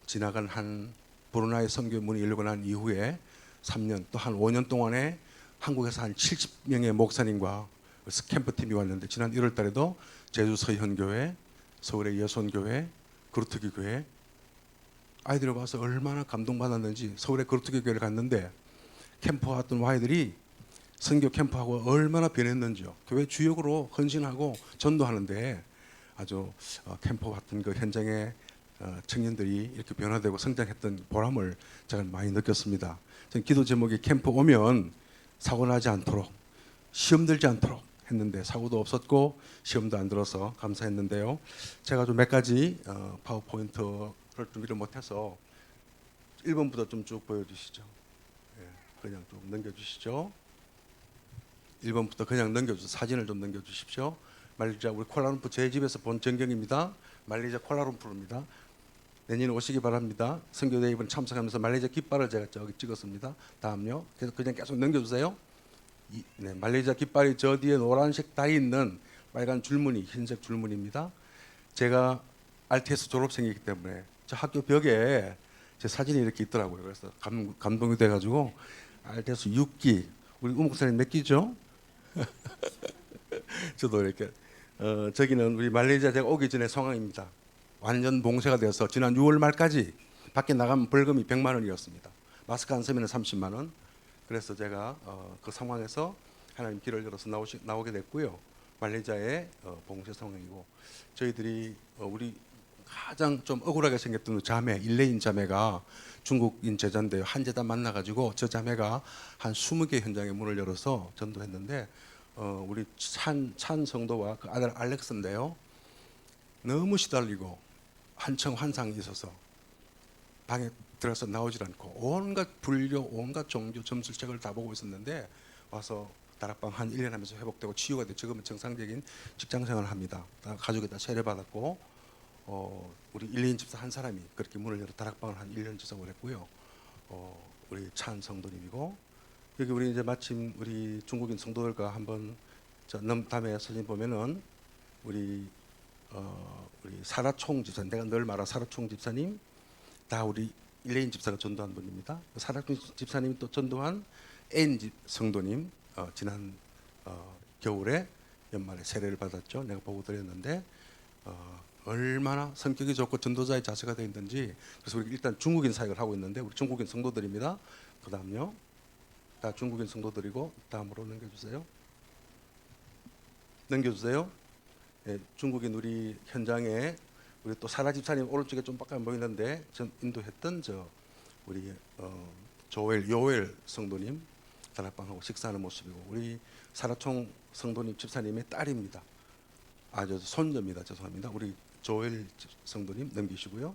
지나간 한 브루나이 선교 문이 열리고 난 이후에 3년 또 한 5년 동안에 한국에서 한 70명의 목사님과 캠프팀이 왔는데 지난 1월 달에도 제주 서현교회, 서울의 예손교회, 그루트기 교회 아이들이 와서 얼마나 감동받았는지 서울의 그루트기 교회를 갔는데 캠프 왔던 아이들이 선교 캠프하고 얼마나 변했는지요. 교회 주역으로 헌신하고 전도하는데 아주 캠프 같은 그 현장에 청년들이 이렇게 변화되고 성장했던 보람을 제가 많이 느꼈습니다. 저는 기도 제목이 캠프 오면 사고 나지 않도록 시험 들지 않도록 했는데 사고도 없었고 시험도 안 들어서 감사했는데요. 제가 좀 몇 가지 파워포인트를 준비를 못해서 1번부터 좀 쭉 보여주시죠. 그냥 좀 넘겨주시죠. 1번부터 그냥 넘겨주세요. 사진을 좀 넘겨주십시오. 말레이시아 우리 쿠알라룸푸르 제 집에서 본 전경입니다. 말레이시아 쿠알라룸푸르입니다. 내년에 오시기 바랍니다. 선교대 이번 참석하면서 말레이시아 깃발을 제가 저기 찍었습니다. 다음요. 그래서 그냥 계속 넘겨주세요. 네, 말레이시아 깃발이 저 뒤에 노란색 다 있는 빨간 줄무늬, 흰색 줄무늬입니다. 제가 RTS 졸업생이기 때문에 저 학교 벽에 제 사진이 이렇게 있더라고요. 그래서 감동이 돼가지고 RTS 6기 우리 우목사님 몇 기죠? 저도 이렇게 저기는 우리 말레이시아 제가 오기 전에 상황입니다. 완전 봉쇄가 되어서 지난 6월 말까지 밖에 나가면 벌금이 100만 원이었습니다. 마스크 안 쓰면 30만 원. 그래서 제가 그 상황에서 하나님 길을 열어서 나오게 됐고요. 말레이시아의 봉쇄 상황이고 저희들이 우리 가장 좀 억울하게 생겼던 자매 일레인 자매가 중국인 제자인데요. 한 재단 만나가지고 저 자매가 한 20개 현장에 문을 열어서 전도했는데 우리 찬 성도와 그 아들 알렉스인데요. 너무 시달리고 한청 환상이 있어서 방에 들어서 나오질 않고 온갖 불교, 온갖 종교 점술책을 다 보고 있었는데 와서 다락방 한 1년 하면서 회복되고 치유가 되고 지금은 정상적인 직장생활을 합니다. 다 가족이 다 세례받았고 우리 1인 집사 한 사람이 그렇게 문을 열어 다락방을 한 1년 지속을 했고요. 우리 차한 성도님이고 여기 우리 이제 마침 우리 중국인 성도들과 한번 다음에 사진 보면은 우리 사라총 집사님, 내가 늘 말한 사라총 집사님 다 우리 1인 집사가 전도한 분입니다. 사라총 집사님이 또 전도한 N 성도님 지난 겨울에 연말에 세례를 받았죠. 내가 보고 드렸는데 얼마나 성격이 좋고 전도자의 자세가 되어 있는지. 그래서 우리 일단 중국인 사역을 하고 있는데 우리 중국인 성도들입니다. 그 다음요, 다 중국인 성도들이고 다음으로 넘겨주세요. 예, 중국인 우리 현장에 우리 또 사라 집사님 오른쪽에 좀 밖에 안 보이는데 전 인도했던 우리 요엘 성도님 다락방하고 식사하는 모습이고 우리 사라총 성도님 집사님의 딸입니다. 손녀입니다. 죄송합니다. 우리 조엘 성도님 넘기시고요.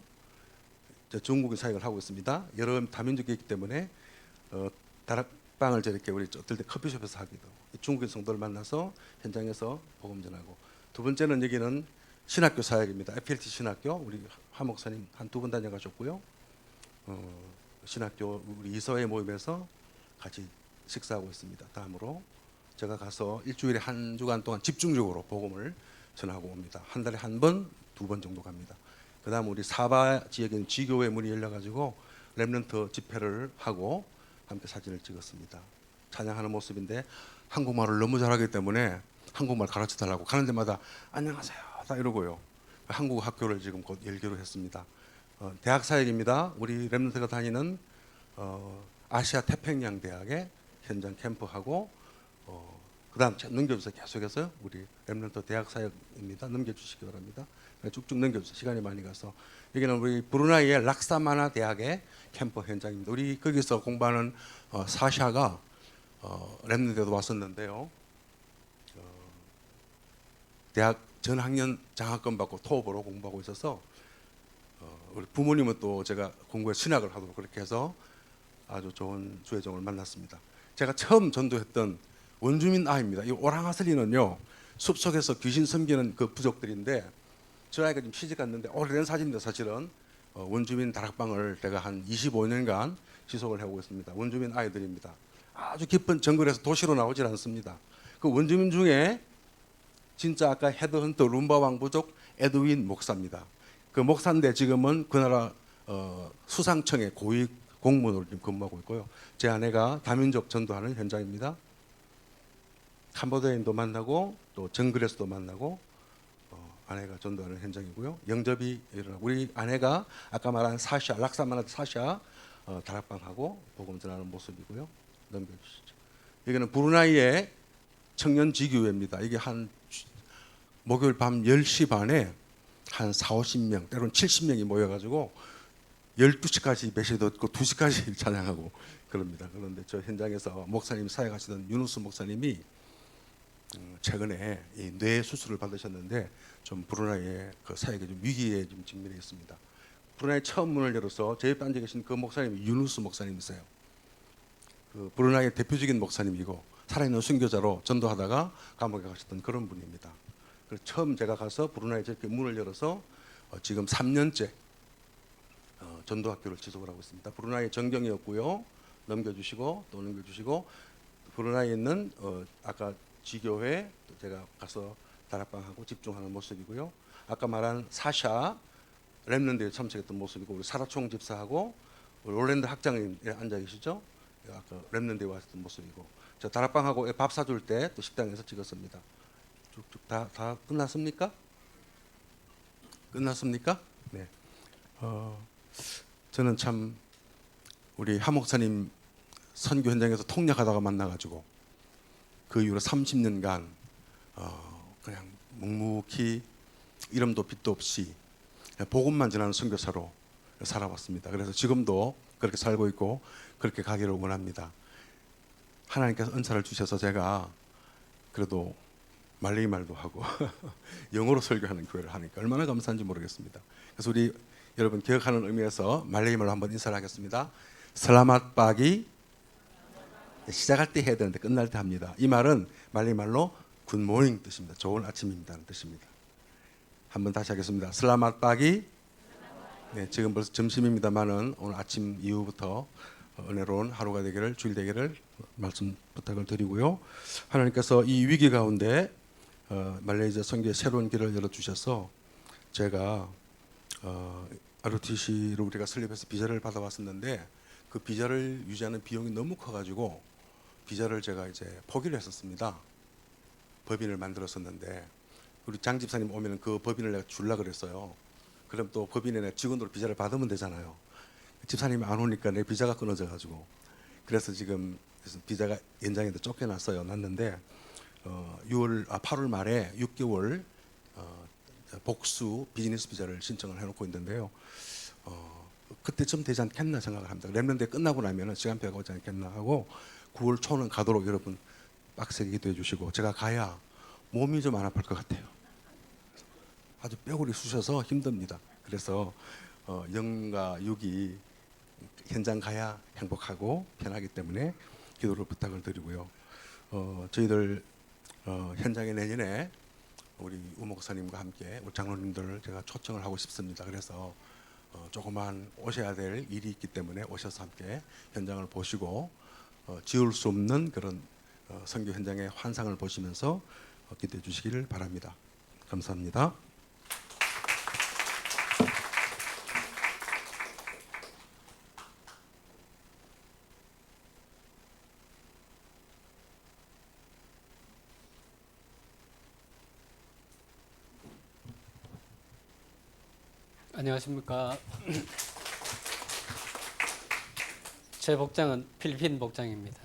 중국인 사역을 하고 있습니다. 여러 다민족이기 때문에 다락방을 저렇게 우리 어떨 때 커피숍에서 하기도 중국인 성도를 만나서 현장에서 복음 전하고. 두 번째는 여기는 신학교 사역입니다. FLT 신학교 우리 하 목사님 한 2번 다녀가셨고요. 신학교 우리 이서회 모임에서 같이 식사하고 있습니다. 다음으로 제가 가서 일주일에 한 주간 동안 집중적으로 복음을 전하고 옵니다. 한 달에 한 번, 2번 정도 갑니다. 그다음 우리 사바 지역에는 지교회 문이 열려가지고 렘넌트 집회를 하고 함께 사진을 찍었습니다. 찬양하는 모습인데 한국말을 너무 잘하기 때문에 한국말 가르쳐 달라고 가는 데마다 안녕하세요 다 이러고요. 한국 학교를 지금 곧 열기로 했습니다. 대학 사역입니다. 우리 렘넌트가 다니는 아시아 태평양 대학의 현장 캠프하고 그다음 넘겨주세요. 계속해서 우리 렘넌트 대학 사역입니다. 넘겨주시기 바랍니다. 쭉쭉 넘겨주세요. 시간이 많이 가서 여기는 우리 브루나이의 락사마나 대학의 캠프 현장입니다. 우리 거기서 공부하는 사샤가 렘넌트에도 왔었는데요. 대학 전학년 장학금 받고 토업으로 공부하고 있어서 우리 부모님은 또 제가 공부에 신학을 하도록 그렇게 해서 아주 좋은 주혜종을 만났습니다. 제가 처음 전도했던 원주민 아이입니다. 이 오랑아슬리는요 숲속에서 귀신 섬기는 그 부족들인데 저 아이가 지금 시집 갔는데 오래된 사진입니다. 사실은 원주민 다락방을 제가 한 25년간 지속을 해오고 있습니다. 원주민 아이들입니다. 아주 깊은 정글에서 도시로 나오질 않습니다. 그 원주민 중에 진짜 아까 헤드헌터 룸바 왕부족 에드윈 목사입니다. 그 목사인데 지금은 그 나라 수상청의 고위 공무원으로 지금 근무하고 있고요. 제 아내가 다민족 전도하는 현장입니다. 캄보디아인도 만나고 또 정글에서도 만나고 아내가 전도하는 현장이고요. 영접이 일어나고 우리 아내가 아까 말한 사샤 락사마나 사샤 다락방하고 복음 전하는 모습이고요. 넘겨주시죠. 여기는 브루나이의 청년 지교회입니다. 이게 한 목요일 밤 10시 반에 한 40~50명 때로는 70명이 모여가지고 12시까지 메시도 듣고 2시까지 찬양하고 그럽니다. 그런데 저 현장에서 목사님 사역하시던 유누스 목사님이 최근에 이 뇌 수술을 받으셨는데 좀 브루나이의 그 사역에 좀 위기에 좀 직면해 있습니다. 브루나이 처음 문을 열어서 제 옆에 앉아 계신 그 목사님이 유누스 목사님이세요. 그 브루나이의 대표적인 목사님이고 살아있는 순교자로 전도하다가 감옥에 가셨던 그런 분입니다. 그래서 처음 제가 가서 브루나이에 저렇게 문을 열어서 지금 3년째 전도학교를 지속을 하고 있습니다. 브루나이 정경이었고요. 넘겨주시고 또 넘겨주시고 브루나이에 있는 아까 지교회 또 제가 가서 다락방하고 집중하는 모습이고요. 아까 말한 사샤 렘넌트에 참석했던 모습이고 우리 사라총 집사하고 우리 롤랜드 학장님 앉아 계시죠? 아까 렘넌트에 왔던 모습이고 저 다락방하고 밥 사줄 때 또 식당에서 찍었습니다. 쭉쭉 다 끝났습니까? 끝났습니까? 네. 저는 참 우리 하 목사님 선교 현장에서 통역하다가 만나가지고 그 이후로 30년간 그냥 묵묵히 이름도 빛도 없이 복음만 전하는 선교사로 살아왔습니다. 그래서 지금도 그렇게 살고 있고 그렇게 가기를 원합니다. 하나님께서 은사를 주셔서 제가 그래도 말레이 말도 하고 영어로 설교하는 교회를 하니까 얼마나 감사한지 모르겠습니다. 그래서 우리 여러분 기억하는 의미에서 말레이 말로 한번 인사를 하겠습니다. 슬라맛 바기. 시작할 때 해야 되는데 끝날 때 합니다. 이 말은 말레이 말로 굿모닝 뜻입니다. 좋은 아침입니다는 뜻입니다. 한번 다시 하겠습니다. 슬라맛 바기. 네, 지금 벌써 점심입니다만은 오늘 아침 이후부터 은혜로운 하루가 되기를, 주일 되기를 말씀 부탁을 드리고요. 하나님께서 이 위기 가운데 말레이시아 선교의 새로운 길을 열어주셔서 제가 ROTC로 우리가 설립해서 비자를 받아왔었는데 그 비자를 유지하는 비용이 너무 커가지고 비자를 제가 이제 포기를 했었습니다. 법인을 만들었었는데 우리 장 집사님 오면 그 법인을 내가 줄라 그랬어요. 그럼 또 법인에 내 직원으로 비자를 받으면 되잖아요. 집사님이 안 오니까 내 비자가 끊어져 가지고 그래서 지금 비자가 연장에도 쫓겨났어요. 났는데 8월 말에 6개월 복수 비즈니스 비자를 신청을 해놓고 있는데요. 그때쯤 되지 않겠나 생각을 합니다. 렘넌트 끝나고 나면은 시간표가 오지 않겠나 하고 9월 초는 가도록 여러분 빡세게 기도해 주시고 제가 가야 몸이 좀 안 아플 것 같아요. 아주 뼈골이 쑤셔서 힘듭니다. 그래서 0과 6이 현장 가야 행복하고 편하기 때문에 기도를 부탁을 드리고요. 저희들 현장에 내년에 우리 우 목사님과 함께 우리 장로님들을 제가 초청을 하고 싶습니다. 그래서 조그만 오셔야 될 일이 있기 때문에 오셔서 함께 현장을 보시고 지울 수 없는 그런 선교 현장의 환상을 보시면서 기도해 주시기를 바랍니다. 감사합니다. 안녕하십니까. 제 복장은 필리핀 복장입니다.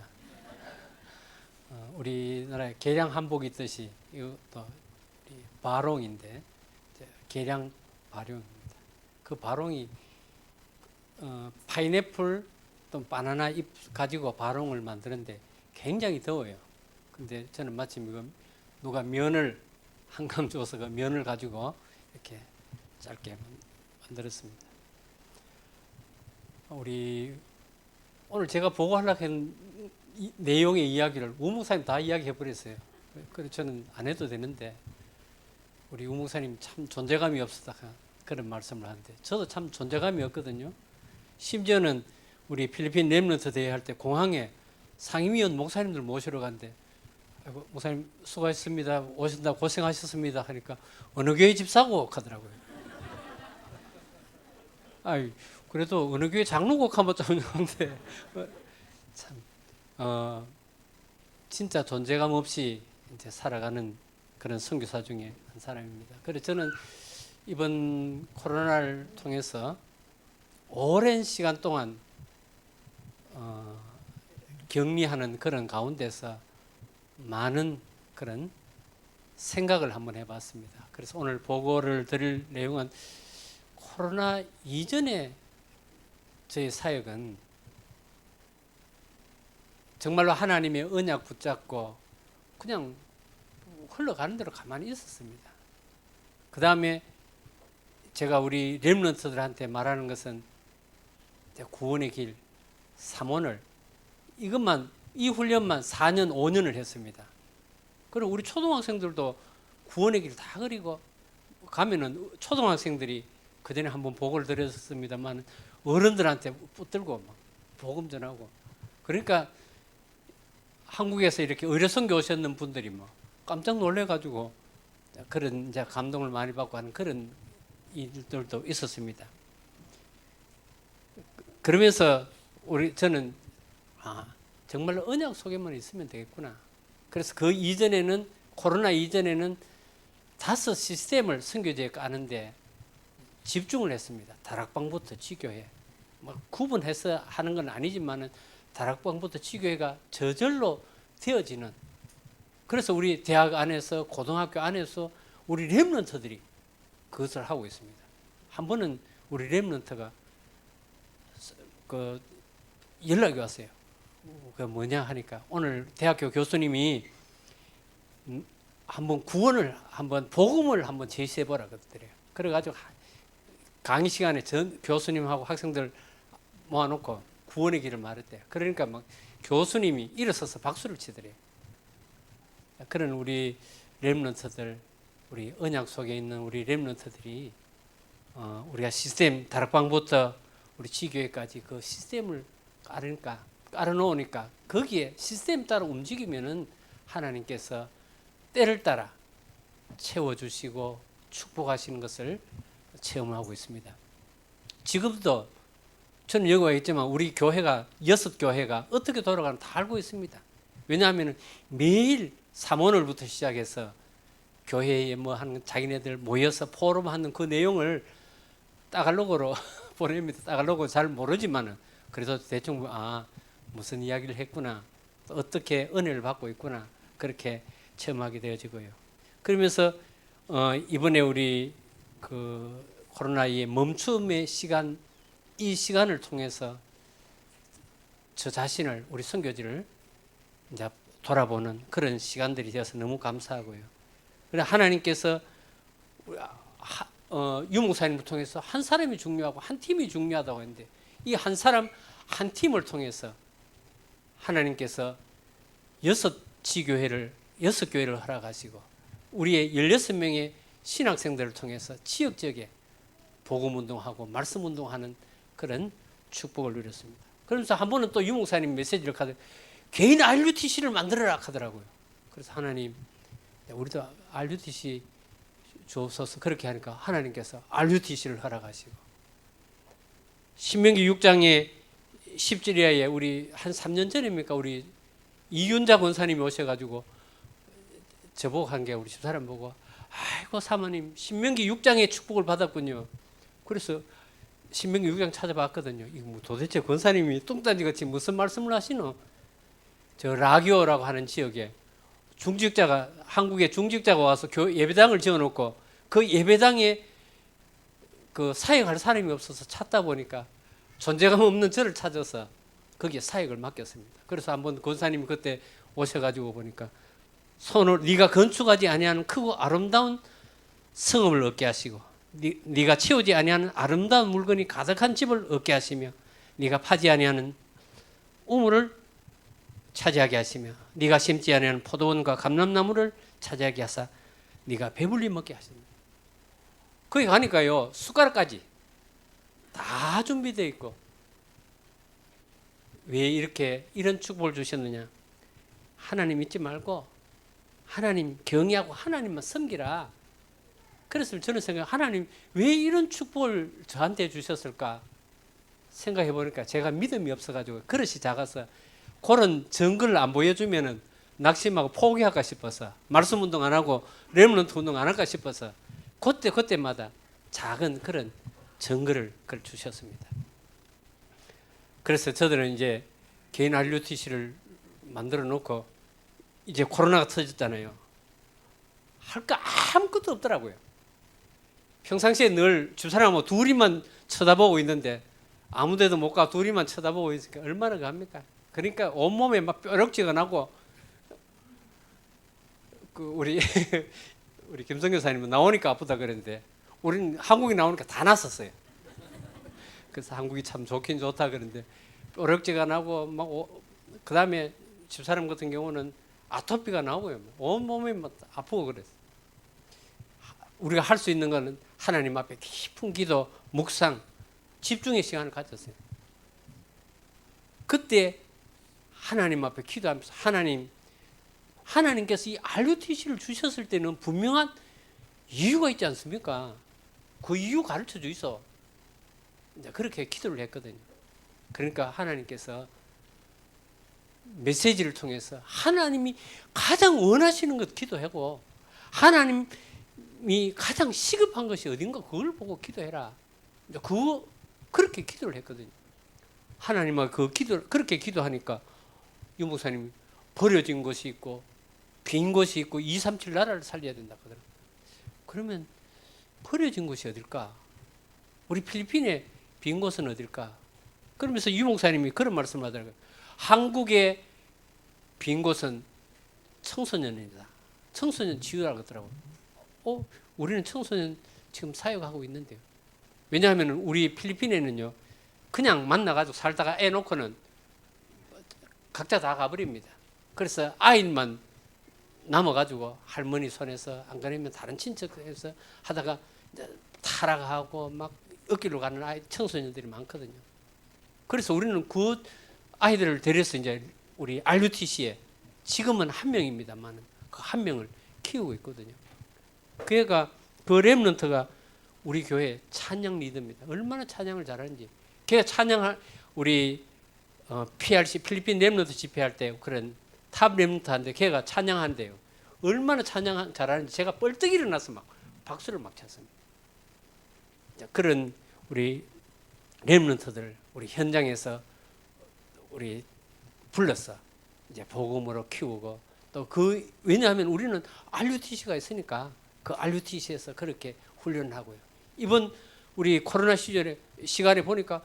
우리나라에 계량 한복이 있듯이 이것도 바롱인데 계량 바룡입니다. 그 바롱이 파인애플 또 바나나 잎 가지고 바롱을 만드는데 굉장히 더워요. 근데 저는 마침 이거 누가 면을 한강 줘서 그 면을 가지고 이렇게 짧게 만들었습니다. 우리 오늘 제가 보고 하려고 한 내용의 이야기를 우 목사님 다 이야기해 버렸어요. 그래서 저는 안 해도 되는데 우리 우 목사님 참 존재감이 없었다 그런 말씀을 하는데 저도 참 존재감이 없거든요. 심지어는 우리 필리핀 렘넌트 대회 할 때 공항에 상임위원 목사님들 모시러 갔는데 아이고, 목사님 수고하셨습니다. 오신다 고생하셨습니다 하니까 어느 교회 집사고 하더라고요. 아이 그래도 어느 교회 장로국 한번 좀 하는데 참 진짜 존재감 없이 이제 살아가는 그런 선교사 중에 한 사람입니다. 그래서 저는 이번 코로나를 통해서 오랜 시간 동안 격리하는 그런 가운데서 많은 그런 생각을 한번 해봤습니다. 그래서 오늘 보고를 드릴 내용은 코로나 이전에 저희 사역은 정말로 하나님의 언약 붙잡고 그냥 흘러가는 대로 가만히 있었습니다. 그 다음에 제가 우리 렘넌트들한테 말하는 것은 구원의 길 3원을 이것만 이 훈련만 4년 5년을 했습니다. 그리고 우리 초등학생들도 구원의 길 다 그리고 가면은 초등학생들이 그전에 한번 보고를 드렸습니다만 어른들한테 붙들고 막 복음 전하고 그러니까 한국에서 이렇게 의료선교 오셨는 분들이 뭐 깜짝 놀래가지고 그런 이제 감동을 많이 받고 하는 그런 일들도 있었습니다. 그러면서 저는 정말로 언약 속에만 있으면 되겠구나. 그래서 그 이전에는 코로나 이전에는 5 시스템을 선교지에 까는데 집중을 했습니다. 다락방부터 지교회, 뭐 구분해서 하는 건 아니지만은 다락방부터 지교회가 저절로 되어지는. 그래서 우리 대학 안에서 고등학교 안에서 우리 렘넌트들이 그것을 하고 있습니다. 한 번은 우리 렘넌트가 그 연락이 왔어요. 그 뭐냐 하니까 오늘 대학교 교수님이 한번 구원을 한번 복음을 한번 제시해 보라 그랬더래요. 그래가지고 강의 시간에 전 교수님하고 학생들 모아놓고 구원의 길을 말했대요. 그러니까 막 교수님이 일어서서 박수를 치더래요. 그런 우리 렘넌트들, 우리 언약 속에 있는 우리 렘넌트들이 우리가 시스템 다락방부터 우리 지교회까지 그 시스템을 깔아놓으니까 거기에 시스템 따라 움직이면은 하나님께서 때를 따라 채워주시고 축복하시는 것을 체험하고 있습니다. 지금도 저는 여기 와 있지만 우리 교회가 6교회가 어떻게 돌아가는지 다 알고 있습니다. 왜냐하면 매일 삼원을부터 시작해서 교회에 뭐 하는 자기네들 모여서 포럼하는 그 내용을 따갈로그로 보냅니다. 따갈로그 잘 모르지만은 그래서 대충 무슨 이야기를 했구나, 어떻게 은혜를 받고 있구나 그렇게 체험하게 되어지고요. 그러면서 이번에 우리 그 코로나의 멈춤의 시간, 이 시간을 통해서 저 자신을 우리 선교지를 이제 돌아보는 그런 시간들이 되어서 너무 감사하고요. 그래 하나님께서 유목사님을 통해서 한 사람이 중요하고 한 팀이 중요하다고 했는데 이 한 사람 한 팀을 통해서 하나님께서 6교회를 허락하시고 우리의 16명의 신학생들을 통해서 지역 지역에 복음운동하고 말씀운동하는 그런 축복을 누렸습니다. 그러면서 한 번은 또 유목사님 메시지를 가지고 개인 RUTC를 만들어라 하더라고요. 그래서 하나님, 우리도 RUTC 주옵소서 그렇게 하니까 하나님께서 RUTC를 허락하시고 신명기 6장에 10절에 우리 한 3년 전입니까? 우리 이윤자 권사님이 오셔가지고 저보고 한 게 우리 집사람 보고 아이고 사모님 신명기 6장의 축복을 받았군요. 그래서 신명기 6장 찾아봤거든요. 이거 뭐 도대체 권사님이 뚱딴지같이 무슨 말씀을 하시노? 저 라기오라고 하는 지역에 중직자가 한국에 중직자가 와서 예배당을 지어놓고 그 예배당에 그 사역할 사람이 없어서 찾다 보니까 존재감 없는 저를 찾아서 거기에 사역을 맡겼습니다. 그래서 한번 권사님이 그때 오셔가지고 보니까 손을 네가 건축하지 아니하는 크고 아름다운 성읍을 얻게 하시고 네가 채우지 아니하는 아름다운 물건이 가득한 집을 얻게 하시며 네가 파지 아니하는 우물을 차지하게 하시며 네가 심지 아니하는 포도원과 감람나무를 차지하게 하사 네가 배불리 먹게 하십니다. 거기 가니까요 숟가락까지 다 준비되어 있고 왜 이렇게 이런 축복을 주셨느냐? 하나님 믿지 말고 하나님 경외하고 하나님만 섬기라. 그래서 저는 하나님 왜 이런 축복을 저한테 주셨을까 생각해 보니까 제가 믿음이 없어가지고 그릇이 작아서 그런 증거를 안 보여주면은 낙심하고 포기할까 싶어서 말씀 운동 안 하고 렘넌트 운동 안 할까 싶어서 그때마다 작은 그런 증거를 그걸 주셨습니다. 그래서 저들은 이제 개인 RUTC를 만들어 놓고 이제 코로나가 터졌잖아요. 할 거 아무것도 없더라고요. 평상시에 늘 집사람하고 둘이만 쳐다보고 있는데 아무데도 못 가 둘이만 쳐다보고 있으니까 얼마나 갑니까? 그러니까 온몸에 막 뾰족지가 나고 그 우리 김성교 사님은 나오니까 아프다 그랬는데 우리는 한국에 나오니까 다 났었어요. 그래서 한국이 참 좋긴 좋다 그러는데 뾰족지가 나고 막 그다음에 집사람 같은 경우는 아토피가 나오고요. 온몸이 막 아프고 그랬어요. 우리가 할 수 있는 거는 하나님 앞에 깊은 기도, 묵상, 집중의 시간을 가졌어요. 그때 하나님 앞에 기도하면서 하나님께서 이 RUTC를 주셨을 때는 분명한 이유가 있지 않습니까? 그 이유 가르쳐 주이소. 이제 그렇게 기도를 했거든요. 그러니까 하나님께서 메시지를 통해서 하나님이 가장 원하시는 것 기도하고 하나님이 가장 시급한 것이 어딘가 그걸 보고 기도해라. 그렇게 기도를 했거든요. 하나님과 그렇게 기도하니까 유 목사님이 버려진 것이 있고 빈 것이 있고 237 나라를 살려야 된다 하더라고요. 그러면 버려진 것이 어딜까? 우리 필리핀에 빈 곳은 어딜까? 그러면서 유 목사님이 그런 말씀을 하더라고요. 한국의 빈 곳은 청소년이다. 청소년 지유라고 하더라고요. 우리는 청소년 지금 사역하고 있는데요. 왜냐하면 우리 필리핀에는요, 그냥 만나가지고 살다가 애 놓고는 각자 다 가버립니다. 그래서 아이만 남아가지고 할머니 손에서 안 그러면 다른 친척에서 하다가 이제 타락하고 막 어기로 가는 아이 청소년들이 많거든요. 그래서 우리는 그 아이들을 데려서 이제 우리 RUTC에 지금은 한 명입니다만 그 한 명을 키우고 있거든요. 그애가 그 렘넌트가 우리 교회 찬양 리더입니다. 얼마나 찬양을 잘하는지. 걔가 찬양할 우리 PRC 필리핀 렘넌트 집회할 때 그런 탑 렘넌트한테 걔가 찬양한대요. 얼마나 찬양 잘하는지 제가 뻘떡 일어나서 막 박수를 막 쳤습니다. 그런 우리 렘넌트들 우리 현장에서 우리 불러서 이제 복음으로 키우고 또 그 왜냐하면 우리는 RUTC가 있으니까 그 RUTC에서 그렇게 훈련을 하고요. 이번 우리 코로나 시간에 보니까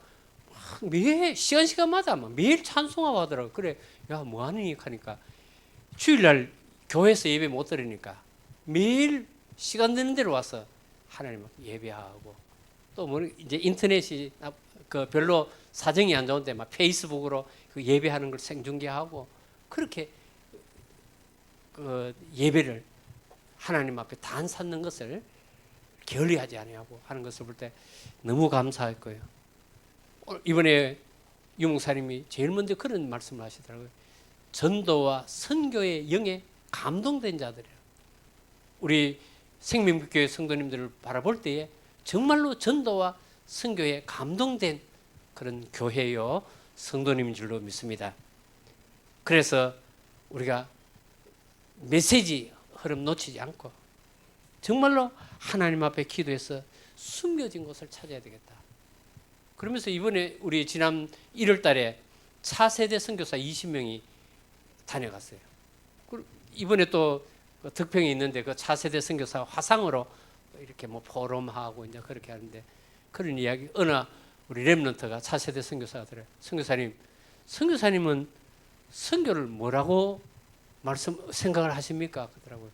매일 시간마다 막 매일 찬송하고 하더라고요. 그래, 야 뭐하니 하니까 주일날 교회에서 예배 못 드리니까 매일 시간 되는 대로 와서 하나님 예배하고 또 뭐 이제 인터넷이 그 별로 사정이 안 좋은데 막 페이스북으로 그 예배하는 걸 생중계하고 그렇게 그 예배를 하나님 앞에 단 샀는 것을 게을리하지 아니하고 하는 것을 볼 때 너무 감사했고요. 이번에 유목사님이 제일 먼저 그런 말씀을 하시더라고요. 전도와 선교의 영에 감동된 자들이에요. 우리 생명교회 성도님들을 바라볼 때에 정말로 전도와 선교에 감동된 그런 교회요 성도님인 줄로 믿습니다. 그래서 우리가 메시지 흐름 놓치지 않고 정말로 하나님 앞에 기도해서 숨겨진 곳을 찾아야 되겠다. 그러면서 이번에 우리 지난 1월 달에 차세대 선교사 20명이 다녀갔어요. 이번에 또 덕평이 있는데 그 차세대 선교사 화상으로 이렇게 뭐 포럼하고 이제 그렇게 하는데 그런 이야기 어느 우리 렘넌트가 차세대 선교사들을 선교사님은 선교를 뭐라고 생각을 하십니까? 그러더라고요.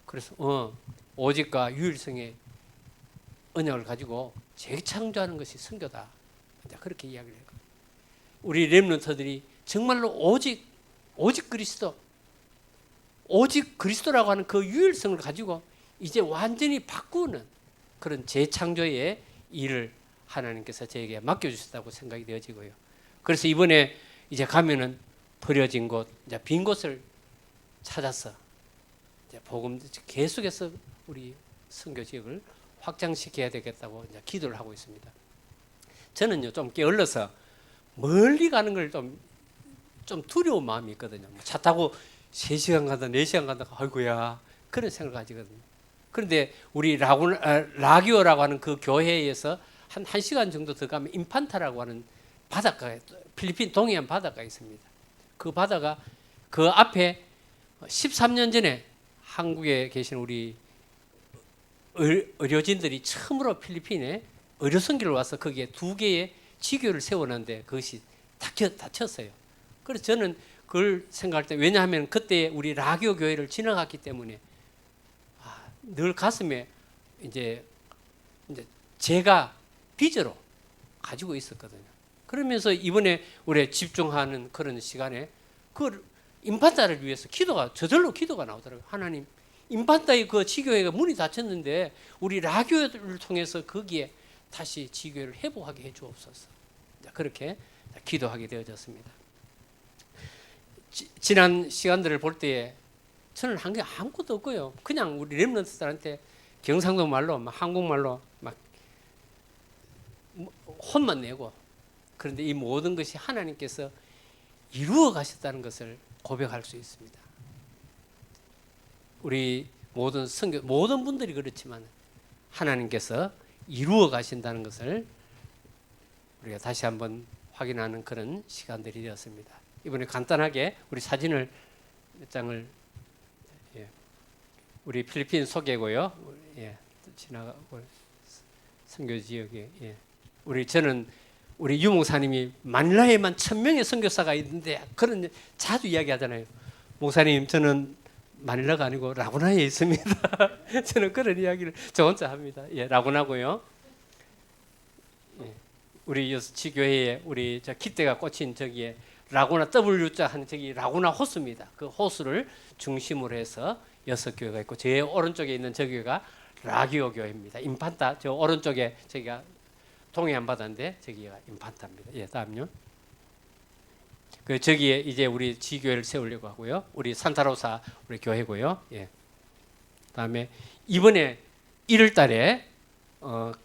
그래서 오직과 유일성의 언약을 가지고 재창조하는 것이 선교다. 그렇게 이야기를 했거든요. 우리 렘넌트들이 정말로 오직 그리스도라고 하는 그 유일성을 가지고 이제 완전히 바꾸는 그런 재창조의 일을 하나님께서 저에게 맡겨주셨다고 생각이 되어지고요. 그래서 이번에 이제 가면은 버려진 곳, 이제 빈 곳을 찾아서 이제 복음 계속해서 우리 선교 지역을 확장시켜야 되겠다고 이제 기도를 하고 있습니다. 저는요 좀 게을러서 멀리 가는 걸 좀 두려운 마음이 있거든요. 차 타고 3시간 간다, 4시간 간다, 아이고야 그런 생각을 가지거든요. 그런데 우리 라기오라고 하는 그 교회에서 한 1시간 정도 더 가면 인판타라고 하는 바닷가에 필리핀 동해안 바닷가가 있습니다. 그 바다가 그 앞에 13년 전에 한국에 계신 우리 의료진들이 처음으로 필리핀에 의료 선교를 와서 거기에 2개의 지교를 세워놨는데 그것이 닫혔어요. 그래서 저는 그걸 생각할 때 왜냐하면 그때 우리 라기오 교회를 지나갔기 때문에 늘 가슴에 이제 제가 빚으로 가지고 있었거든요. 그러면서 이번에 우리 집중하는 그런 시간에 그 인판타를 위해서 저절로 기도가 나오더라고요. 하나님, 인판타의 그 지교회가 문이 닫혔는데 우리 라교를 통해서 거기에 다시 지교회를 회복하게 해주옵소서. 그렇게 기도하게 되어졌습니다. 지난 시간들을 볼 때에 저는 한 게 아무것도 없고요. 그냥 우리 렘넌트들한테 경상도 말로, 한국말로 막 혼만 내고 그런데 이 모든 것이 하나님께서 이루어 가셨다는 것을 고백할 수 있습니다. 우리 모든 분들이 그렇지만 하나님께서 이루어 가신다는 것을 우리가 다시 한번 확인하는 그런 시간들이 되었습니다. 이번에 간단하게 우리 사진을 몇 장을 우리 필리핀 소개고요. 지나가고 선교 지역에 저는 우리 유 목사님이 마닐라에만 1000명의 선교사가 있는데 그런 자주 이야기하잖아요. 목사님 저는 마닐라가 아니고 라구나에 있습니다. 저는 그런 이야기를 저 혼자 합니다. 예, 라구나고요. 예, 우리 여수치 교회에 우리 저 깃대가 꽂힌 저기에 라구나 W자 하는 저기 라구나 호수입니다. 그 호수를 중심으로 해서 6교회가 있고 제 오른쪽에 있는 저 교회가 라기오 교회입니다. 인판타 저 오른쪽에 저기가 동해안 바다인데 저기가 인판타입니다. 예, 다음요. 그 저기에 이제 우리 지교회를 세우려고 하고요. 우리 산타로사 우리 교회고요. 예. 다음에 이번에 1월달에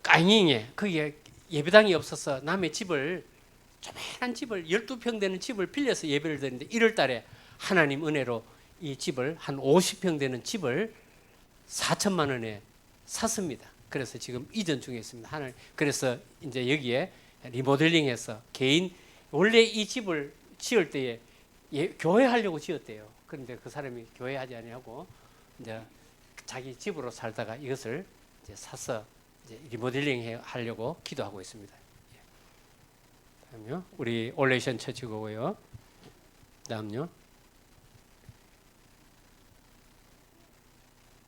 까잉에 거기에 예배당이 없어서 남의 집을 조그만한 집을 12평 되는 집을 빌려서 예배를 드리는데 1월달에 하나님 은혜로 이 집을 한 50평 되는 집을 4천만 원에 샀습니다. 그래서 지금 이전 중에 있습니다. 하나님 그래서 이제 여기에 리모델링해서 개인 원래 이 집을 지을 때에 교회 하려고 지었대요. 그런데 그 사람이 교회 하지 아니하고 이제 자기 집으로 살다가 이것을 이제 사서 이제 리모델링 하려고 기도하고 있습니다. 다음요. 우리 올레이션 처치고요. 다음요.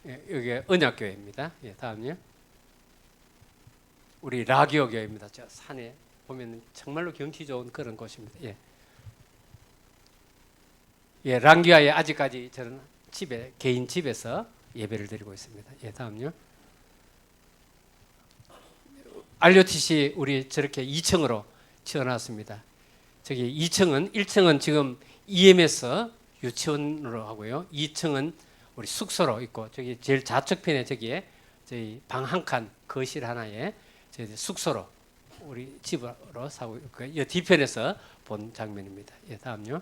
예, 여기 언약교회입니다. 예, 다음요. 우리 라기오 교회입니다. 저 산에 보면 정말로 경치 좋은 그런 곳입니다. 예. 예, 랑기아에 아직까지 저는 집에 개인 집에서 예배를 드리고 있습니다. 예, 다음요. RUTC 우리 저렇게 2층으로 지어놨습니다. 저기 2층은 1층은 지금 EMS 유치원으로 하고요. 2층은 우리 숙소로 있고 저기 제일 좌측편에 저기에 저희 방 한 칸 거실 하나에 저희 숙소로 우리 집으로 사고 있고요. 이 뒤편에서 본 장면입니다. 예, 다음요.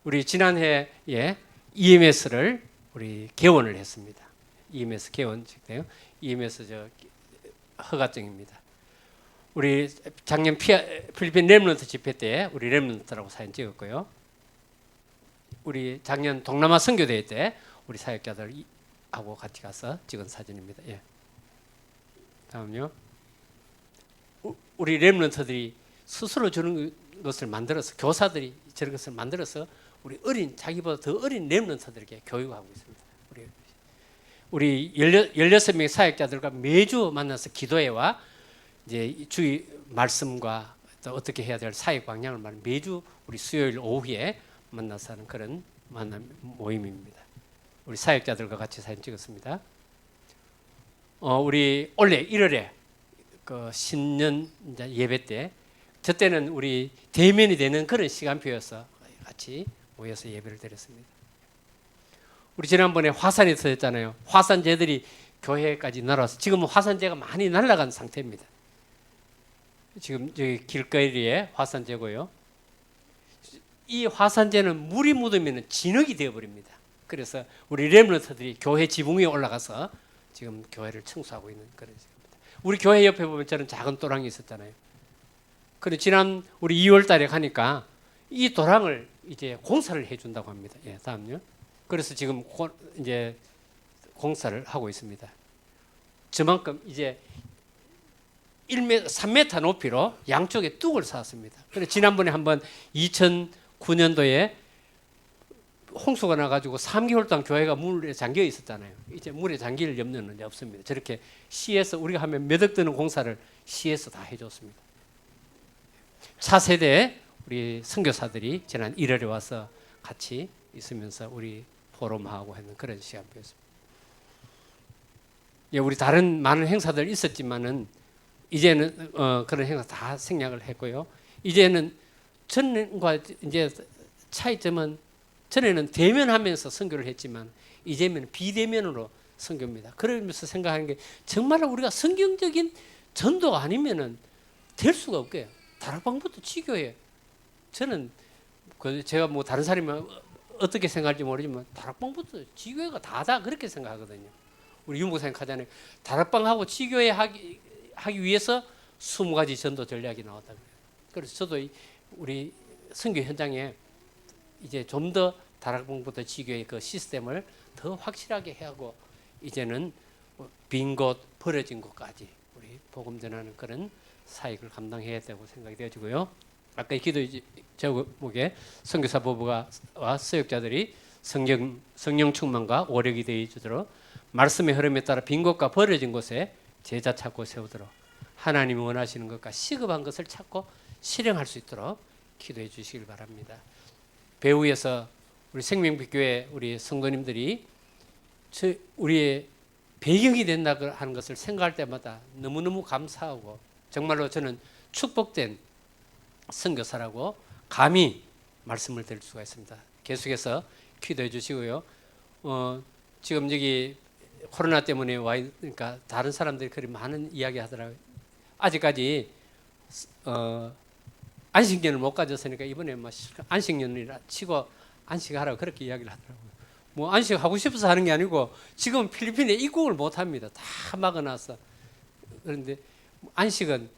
우리 지난해에 EMS를 우리 개원을 했습니다. EMS 개원식대요. EMS 저 허가증입니다. 우리 작년 필리핀 렘넌트 집회 때 우리 렘넌트라고 사진 찍었고요. 우리 작년 동남아 선교대회 때 우리 사역자들하고 같이 가서 찍은 사진입니다. 예. 다음요. 우리 렘넌트들이 스스로 저런 것을 만들어서 교사들이 저런 것을 만들어서 우리 자기보다 더 어린 렘넌트들에게 교육하고 있습니다. 우리 16명의 사역자들과 매주 만나서 기도회와 이제 주의 말씀과 또 어떻게 해야 될 사역 방향을 매주 우리 수요일 오후에 만나서 하는 그런 모임입니다. 우리 사역자들과 같이 사진 찍었습니다. 우리 올해 1월에 그 신년 이제 예배 때 저 때는 우리 대면이 되는 그런 시간표여서 같이 모여서 예배를 드렸습니다. 우리 지난번에 화산이 터졌잖아요. 화산재들이 교회까지 날아와서 지금은 화산재가 많이 날아간 상태입니다. 지금 저기 길거리에 화산재고요. 이 화산재는 물이 묻으면 진흙이 되어버립니다. 그래서 우리 렘넌트들이 교회 지붕 위에 올라가서 지금 교회를 청소하고 있는 그런 시간입니다. 우리 교회 옆에 보면 저는 작은 도랑이 있었잖아요. 그리고 지난 우리 2월 달에 가니까 이 도랑을 이제 공사를 해준다고 합니다. 예, 다음요. 그래서 지금 이제 공사를 하고 있습니다. 저만큼 이제 3m 높이로 양쪽에 뚝을 쌓았습니다. 그래서 지난번에 한번 2009년도에 홍수가 나가지고 3개월 동안 교회가 물에 잠겨 있었잖아요. 이제 물에 잠길 염려는 이제 없습니다. 저렇게 시에서 우리가 하면 몇 억 드는 공사를 시에서 다 해줬습니다. 차세대 우리 선교사들이 지난 1월에 와서 같이 있으면서 우리 포럼하고 하는 그런 시간표였습니다. 예, 우리 다른 많은 행사들 있었지만은 이제는 그런 행사 다 생략을 했고요. 이제는 전과 이제 차이점은 전에는 대면하면서 선교를 했지만 이제는 비대면으로 선교입니다. 그러면서 생각하는 게 정말 우리가 성경적인 전도가 아니면은 될 수가 없게요. 다락방부터 지교해. 저는 제가 뭐 다른 사람이 어떻게 생각할지 모르지만 다락방부터 지교회가 다다 그렇게 생각하거든요. 우리 윤목사님 하잖아요. 다락방하고 지교회 하기 위해서 20가지 전도 전략이 나왔다 그래요. 그래서 저도 우리 선교 현장에 이제 좀 더 다락방부터 지교의 그 시스템을 더 확실하게 하고 이제는 빈 곳, 버려진 곳까지 우리 복음 전하는 그런 사역을 감당해야 된다고 생각이 되어지고요. 아까 기도 제목에 선교사 부부와 사역자들이 성령 충만과 오력이 되어 주도록 말씀의 흐름에 따라 빈 곳과 버려진 곳에 제자 찾고 세우도록 하나님이 원하시는 것과 시급한 것을 찾고 실행할 수 있도록 기도해 주시길 바랍니다. 배후에서 우리 생명빛교회 우리 성도님들이 우리의 배경이 된다 하는 것을 생각할 때마다 너무너무 감사하고 정말로 저는 축복된 선교사라고 감히 말씀을 드릴 수가 있습니다. 계속해서 기도해 주시고요. 지금 여기 코로나 때문에 와 있으니까 다른 사람들이 그리 많은 이야기 하더라고요. 아직까지 안식년을 못 가졌으니까 이번에 뭐 안식년이라 치고 안식하라고 그렇게 이야기를 하더라고요. 뭐 안식하고 싶어서 하는 게 아니고 지금 필리핀에 입국을 못 합니다. 다 막아놨어. 그런데 안식은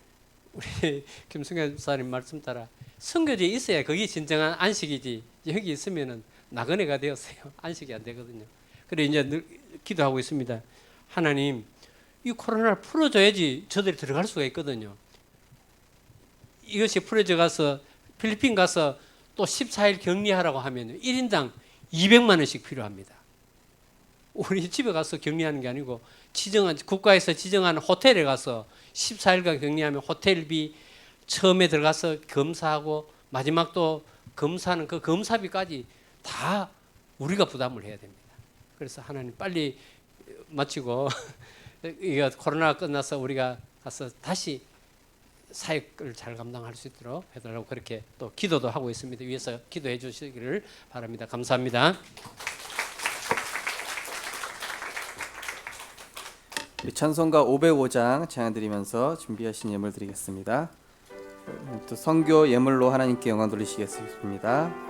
우리 김승현 목사님 말씀 따라 선교지에 있어야 그게 진정한 안식이지 여기 있으면은 나그네가 되었어요. 안식이 안 되거든요. 그래 이제 늘 기도하고 있습니다. 하나님 이 코로나를 풀어줘야지 저들이 들어갈 수가 있거든요. 이것이 풀어져 가서 필리핀 가서 또 14일 격리하라고 하면 1인당 200만 원씩 필요합니다. 우리 집에 가서 격리하는 게 아니고 국가에서 지정한 호텔에 가서 14일간 격리하면 호텔비 처음에 들어가서 검사하고 마지막 또 검사하는 그 검사비까지 다 우리가 부담을 해야 됩니다. 그래서 하나님 빨리 마치고 이거 코로나가 끝나서 우리가 가서 다시 사역을 잘 감당할 수 있도록 해달라고 그렇게 또 기도도 하고 있습니다. 위에서 기도해 주시기를 바랍니다. 감사합니다. 찬송가 505장 찬양 드리면서 준비하신 예물 드리겠습니다. 또 선교 예물로 하나님께 영광 돌리시겠습니다.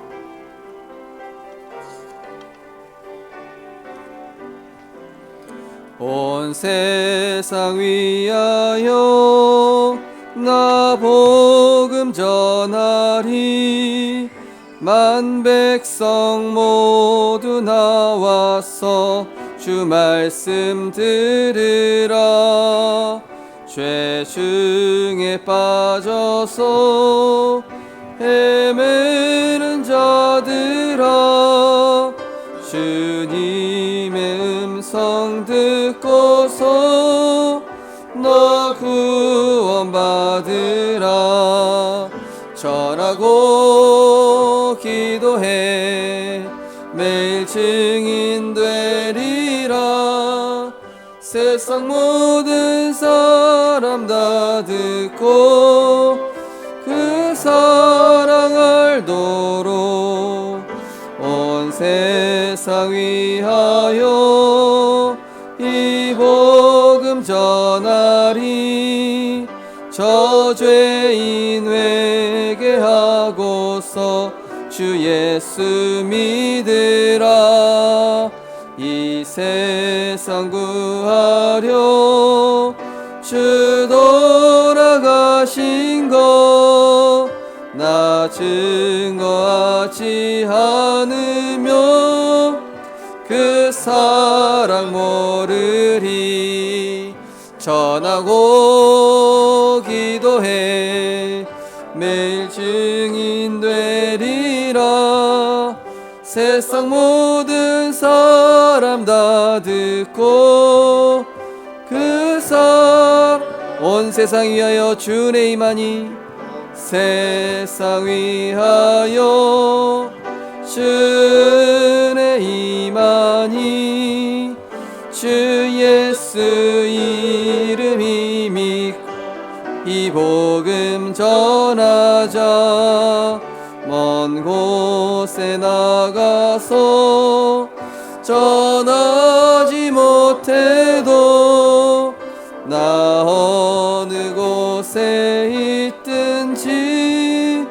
온 세상 위하여 나 복음 전하리 만 백성 모두 나와서 주 말씀 들으라 죄 중에 빠져서 헤매는 자들아 주님의 음성 듣고서 너 구원받으라 전하고 기도해 매일 증인 되리라 세상 모든 사람 다 듣고 그 사랑 알도록 온 세상 위하여 이 복음 전하리 저 죄인 회개하고서 주 예수 믿으라 이 세상 구하려 주 돌아가신 것 나 증거하지 않으며 그 사랑 모르리 전하고 기도해 매일 증인 되리라 세상 모든 사람 다 듣고 그 사랑 온 세상 위하여 주의 임하니 세상 위하여 주의 임하니 주 예수 이름이 믿고 이 복음 전하자 먼 곳에 나가서 전하지 못해도 나 어느 곳에 있든지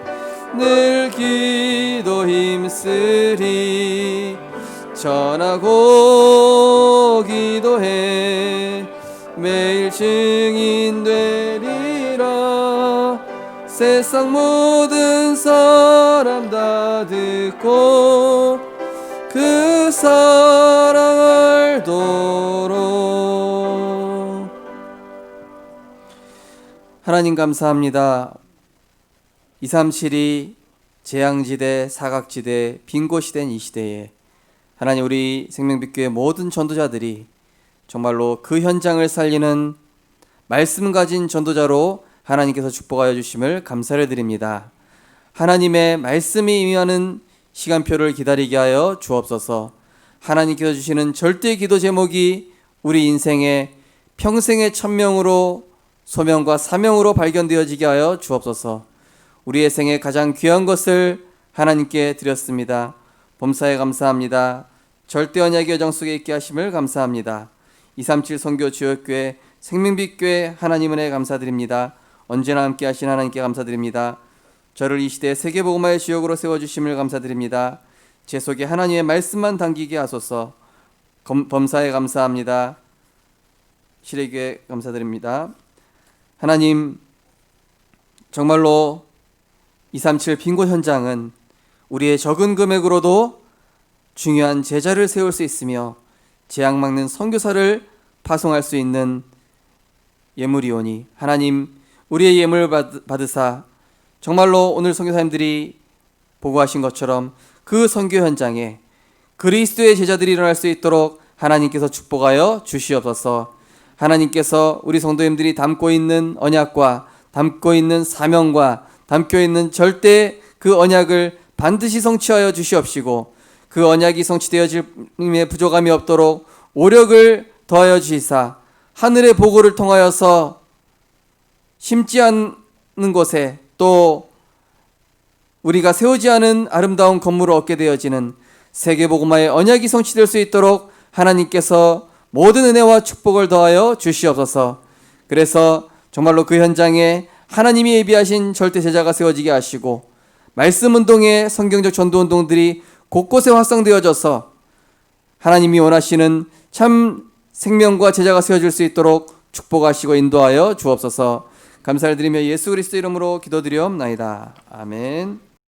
늘 기도 힘쓰리 전하고 기도해 매일 증인 되리라 세상 모든 사람 다 듣고 그 사랑 알도록 하나님 감사합니다. 237이 재앙지대, 사각지대, 빈 곳이 된 이 시대에 하나님, 우리 생명빛교회 모든 전도자들이 정말로 그 현장을 살리는 말씀 가진 전도자로 하나님께서 축복하여 주심을 감사를 드립니다. 하나님의 말씀이 임하는 시간표를 기다리게 하여 주옵소서. 하나님께서 주시는 절대 기도 제목이 우리 인생의 평생의 천명으로 소명과 사명으로 발견되어지게 하여 주옵소서. 우리의 생에 가장 귀한 것을 하나님께 드렸습니다. 범사에 감사합니다. 절대 언약의 여정 속에 있게 하심을 감사합니다. 237 선교 지역교회 생명빛교회 하나님 은혜 감사드립니다. 언제나 함께 하신 하나님께 감사드립니다. 저를 이 시대 세계복음화의 지역으로 세워주심을 감사드립니다. 제 속에 하나님의 말씀만 담기게 하소서. 범사에 감사합니다. 시래교회 감사드립니다. 하나님, 정말로 237 빈곤 현장은 우리의 적은 금액으로도 중요한 제자를 세울 수 있으며 재앙 막는 선교사를 파송할 수 있는 예물이오니 하나님, 우리의 예물 받으사 정말로 오늘 선교사님들이 보고하신 것처럼 그 선교 현장에 그리스도의 제자들이 일어날 수 있도록 하나님께서 축복하여 주시옵소서. 하나님께서 우리 성도님들이 담고 있는 언약과 담고 있는 사명과 담고 있는 절대 그 언약을 반드시 성취하여 주시옵시고 그 언약이 성취되어짐에 부족함이 없도록 오력을 더하여 주시사 하늘의 보고를 통하여서 심지 않는 곳에 또 우리가 세우지 않은 아름다운 건물을 얻게 되어지는 세계복음화의 언약이 성취될 수 있도록 하나님께서 모든 은혜와 축복을 더하여 주시옵소서. 그래서 정말로 그 현장에 하나님이 예비하신 절대 제자가 세워지게 하시고 말씀 운동의 성경적 전도 운동들이 곳곳에 확산되어져서 하나님이 원하시는 참 생명과 제자가 세워질 수 있도록 축복하시고 인도하여 주옵소서. 감사를 드리며 예수 그리스도 이름으로 기도드리옵나이다. 아멘.